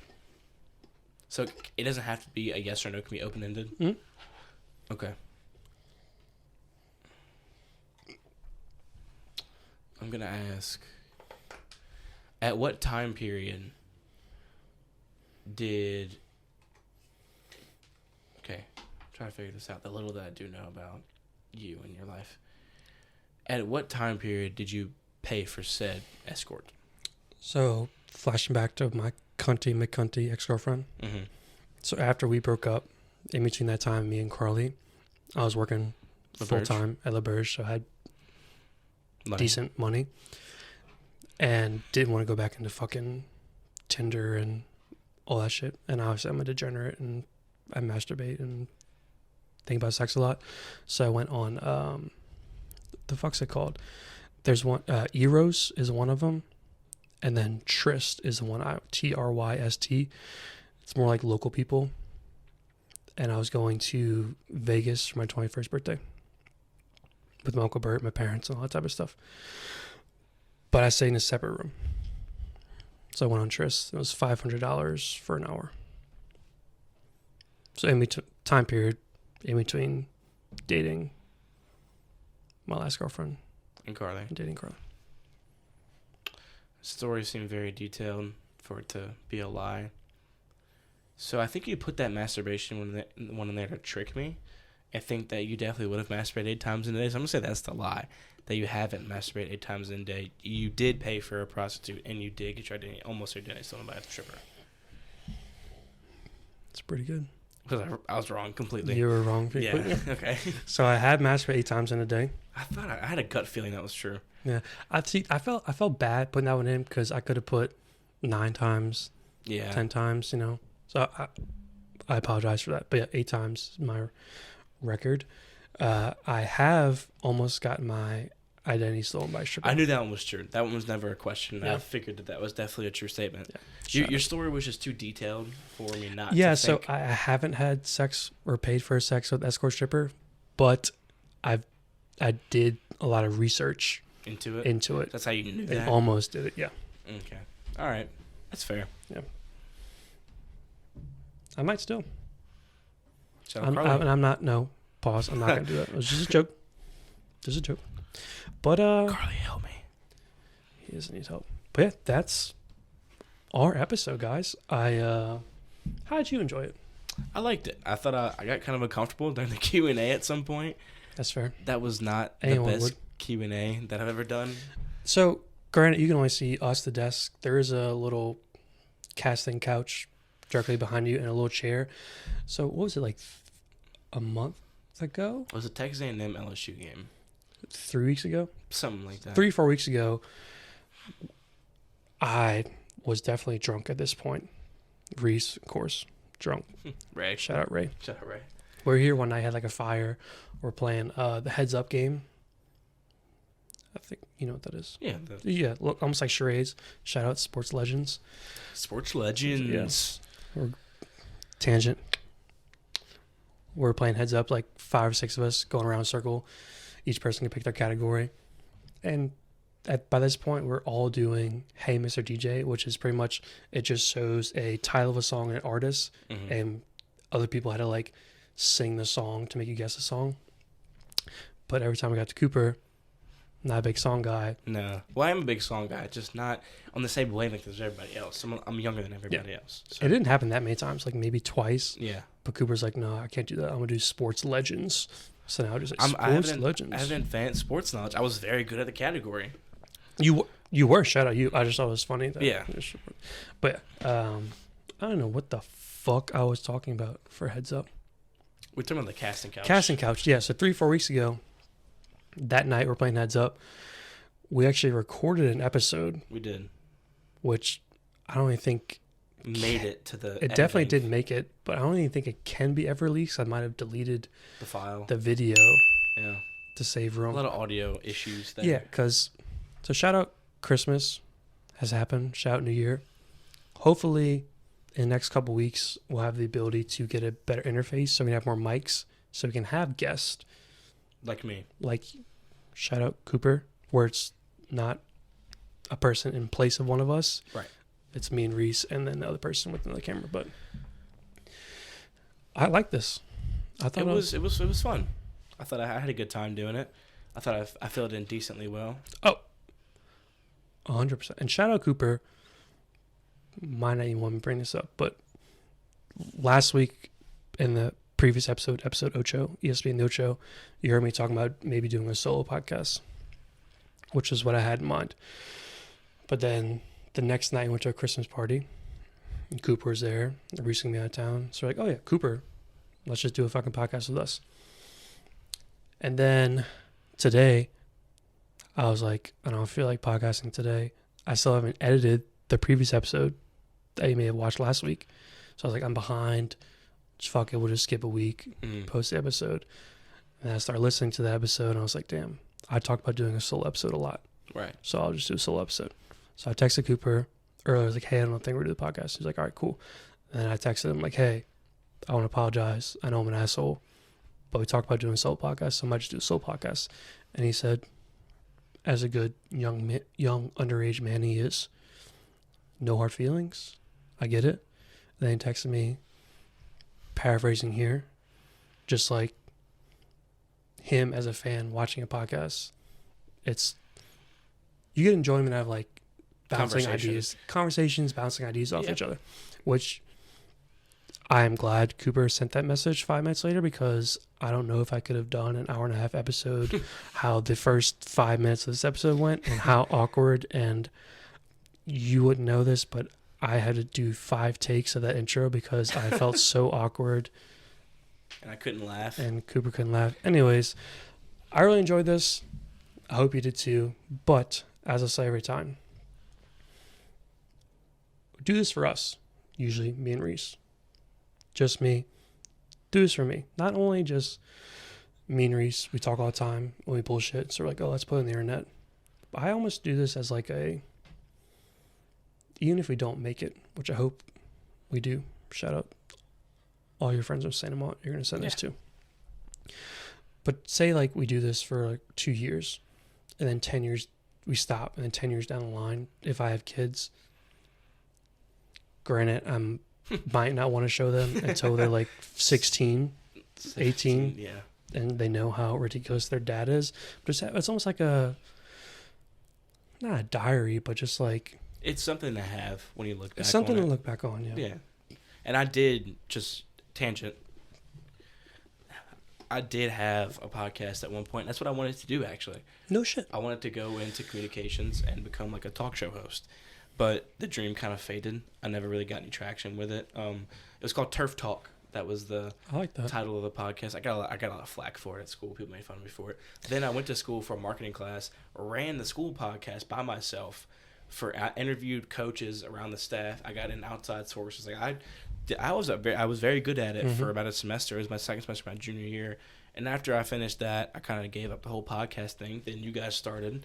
D: So it doesn't have to be a yes or no. It can be open-ended?
A: Mm-hmm.
D: Okay. I'm going to ask, at what time period did... Okay, I'm trying to figure this out. The little that I do know about you and your life. At what time period did you pay for said escort?
A: So, flashing back to my cunty McCunty ex-girlfriend.
D: Mm-hmm.
A: So after we broke up, in between that time, me and Carly, I was working full-time at La Berge, so I had decent money. And didn't want to go back into fucking Tinder and all that shit. And obviously I'm a degenerate and I masturbate and think about sex a lot. So I went on, the fuck's it called? There's one, Eros is one of them. And then Tryst is the one, Tryst. It's more like local people. And I was going to Vegas for my 21st birthday with my Uncle Bert, my parents, and all that type of stuff. But I stayed in a separate room. So I went on Tryst. It was $500 for an hour. So in between time period, in between dating my last girlfriend
D: And Carly.
A: and dating Carly.
D: Story seemed very detailed for it to be a lie. So I think you put that masturbation one in there to trick me. I think that you definitely would have masturbated 8 times in a day. So I'm going to say that's the lie. That you haven't masturbated 8 times in a day. You did pay for a prostitute and you did get your identity, almost your identity stolen by a stripper.
A: It's pretty good.
D: Because I was wrong completely.
A: You were wrong.
D: Yeah, okay.
A: So I had masturbated 8 times in a day.
D: I thought I had a gut feeling that was true.
A: Yeah. I felt bad putting that one in because I could have put 9 times,
D: Yeah.
A: 10 times, you know. So I apologize for that. But yeah, 8 times is my record. I have almost gotten my identity stolen by a stripper.
D: I knew that one was true. That one was never a question.
A: Yeah.
D: I figured that was definitely a true statement.
A: Yeah.
D: Your story was just too detailed for me not
A: Yeah,
D: to
A: so
D: think.
A: I haven't had sex or paid for sex with escort stripper, but I did a lot of research
D: into it. That's how you knew
A: and
D: that.
A: almost did it. Yeah,
D: Okay. All right. That's fair.
A: I might still.
D: Shout out Carly.
A: I'm not. No, pause. I'm not gonna do that. It was just a joke. Just a joke. But
D: Carly, help me.
A: he doesn't need help. But yeah, that's our episode, guys. How did you enjoy it?
D: I liked it. I thought I got kind of uncomfortable during the Q&A at some point.
A: That's fair.
D: That was not
A: Anyone
D: the best
A: would.
D: Q&A that I've ever done.
A: So, granted, you can only see us, the desk. There is a little casting couch directly behind you and a little chair. So, what was it, like a month ago?
D: It was a Texas A&M LSU game.
A: 3 weeks ago?
D: Something like that.
A: 3-4 weeks ago, I was definitely drunk at this point. Reese, of course, drunk.
D: Ray.
A: Shout out Ray.
D: Shout out Ray.
A: we're here one night, had like a fire. We're playing the Heads Up game. I think you know what that is.
D: Yeah.
A: Yeah, look, almost like charades. Shout out Sports Legends.
D: Sports Legends.
A: Yes. Tangent. We're playing Heads Up, like 5 or 6 of us going around a circle. Each person can pick their category. And by this point, we're all doing Hey Mr. DJ, which is pretty much, it just shows a title of a song and an artist.
D: Mhm.
A: And other people had to like sing the song to make you guess the song. But every time we got to Cooper, not a big song guy.
D: No. Well, I am a big song guy, just not on the same wavelength as everybody else. I'm younger than everybody else. So.
A: It didn't happen that many times, like maybe twice.
D: Yeah.
A: But Cooper's like, no, I can't do that. I'm going to do Sports Legends. So now I just like,
D: I
A: Sports
D: have
A: Legends.
D: I have advanced sports knowledge. I was very good at the category.
A: You were, shout out you. I just thought it was funny. That
D: Yeah.
A: But I don't know what the fuck I was talking about for Heads Up.
D: We're talking about the casting couch.
A: Casting couch, yeah. So 3-4 weeks ago, that night we're playing Heads Up. We actually recorded an episode,
D: We did.
A: which I don't even think
D: Made it to the
A: it definitely
D: editing,
A: didn't make it, but I don't even think it can be ever released. I might have deleted
D: the file.
A: the video
D: Yeah.
A: to save
D: A
A: room.
D: lot of audio issues there.
A: Yeah, because so shout out Christmas has happened. Shout out New Year. Hopefully, in the next couple weeks, we'll have the ability to get a better interface, so we can have more mics, so we can have guests.
D: Like me.
A: Like, shout out Cooper, where it's not a person in place of one of us.
D: Right.
A: It's me and Reese, and then the other person with another camera. But I like this. I thought
D: It was fun. I thought I had a good time doing it. I thought I filled in decently well.
A: 100%. And shout out Cooper. Might not even want me to bring this up, but last week in the previous episode Ocho, ESPN Ocho, you heard me talking about maybe doing a solo podcast, which is what I had in mind. But then the next night I went to a Christmas party, and Cooper was there. Reese gonna be out of town. So we're like, oh yeah, Cooper, let's just do a fucking podcast with us. And then today, I was like, I don't feel like podcasting today. I still haven't edited the previous episode that you may have watched last week. So I was like, I'm behind. Just fuck it, we'll just skip a week, post the episode. And I started listening to the episode, and I was like, damn, I talk about doing a solo episode a lot.
D: Right.
A: So I'll just do a solo episode. So I texted Cooper earlier. I was like, hey, I don't think we're doing the podcast. He's like, all right, cool. And then I texted him like, hey, I want to apologize. I know I'm an asshole, but we talked about doing a solo podcast, so I might just do a solo podcast. And he said, as a good young underage man he is, no hard feelings. I get it. Then he texted me, paraphrasing here, just like him as a fan watching a podcast. It's, you get enjoyment out of like bouncing conversations, bouncing ideas off each other, which I am glad Cooper sent that message 5 minutes later, because I don't know if I could have done an hour and a half episode, how the first 5 minutes of this episode went and how awkward, and you wouldn't know this, but I had to do 5 takes of that intro because I felt so awkward.
D: And I couldn't laugh.
A: And Cooper couldn't laugh. Anyways, I really enjoyed this. I hope you did too. But as I say every time, do this for us. Usually me and Reese. Just me. Do this for me. Not only just me and Reese. We talk all the time when we bullshit. So we're like, oh, let's put it on the internet. But I almost do this as like a, even if we don't make it, which I hope we do. Shout out all your friends from Santa Mont you're going to send this to. But say like we do this for like 2 years, and then 10 years we stop, and then 10 years down the line, if I have kids, granted, I might not want to show them until they're like 16, 18,
D: yeah,
A: and they know how ridiculous their dad is. But it's almost like a, not a diary, but just like,
D: it's something to have when you look back.
A: It's something
D: on
A: to
D: it.
A: look back on,
D: Yeah. And I did, just tangent, I did have a podcast at one point. That's what I wanted to do, actually.
A: No shit.
D: I wanted to go into communications and become like a talk show host. But the dream kind of faded. I never really got any traction with it. It was called Turf Talk. That was the
A: I like that.
D: title of the podcast. I got a lot of flack for it at school. People made fun of me for it. Then I went to school for a marketing class, ran the school podcast by myself, interviewed coaches around the staff. I got in outside sources. Like I was very good at it for about a semester. It was my second semester, my junior year. And after I finished that, I kind of gave up the whole podcast thing. Then you guys started.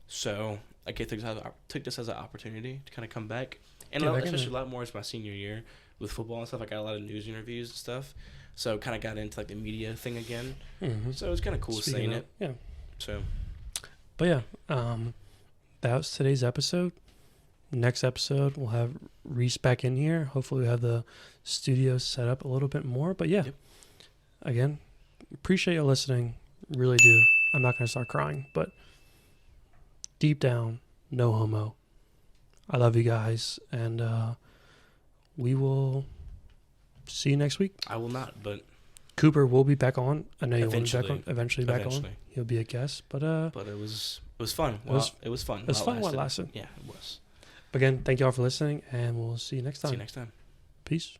D: So I took this as an opportunity to kind of come back. And especially a lot more as my senior year with football and stuff. I got a lot of news interviews and stuff. So kind of got into like the media thing again. Mm-hmm. So it was kind of cool saying it.
A: Yeah.
D: So.
A: But yeah, that was today's episode. Next episode, we'll have Reese back in here. Hopefully we have the studio set up a little bit more. But yeah, Again, appreciate you listening. Really do. I'm not going to start crying, but deep down, no homo. I love you guys, and we will see you next week.
D: I will not, but
A: Cooper will be back on. I know you want to be back on.
D: Eventually.
A: On. He'll be a guest, but
D: it was fun. It was fun.
A: It was fun while it lasted.
D: Yeah, it was.
A: But again, thank you all for listening, and we'll see you next time.
D: See you next time.
A: Peace.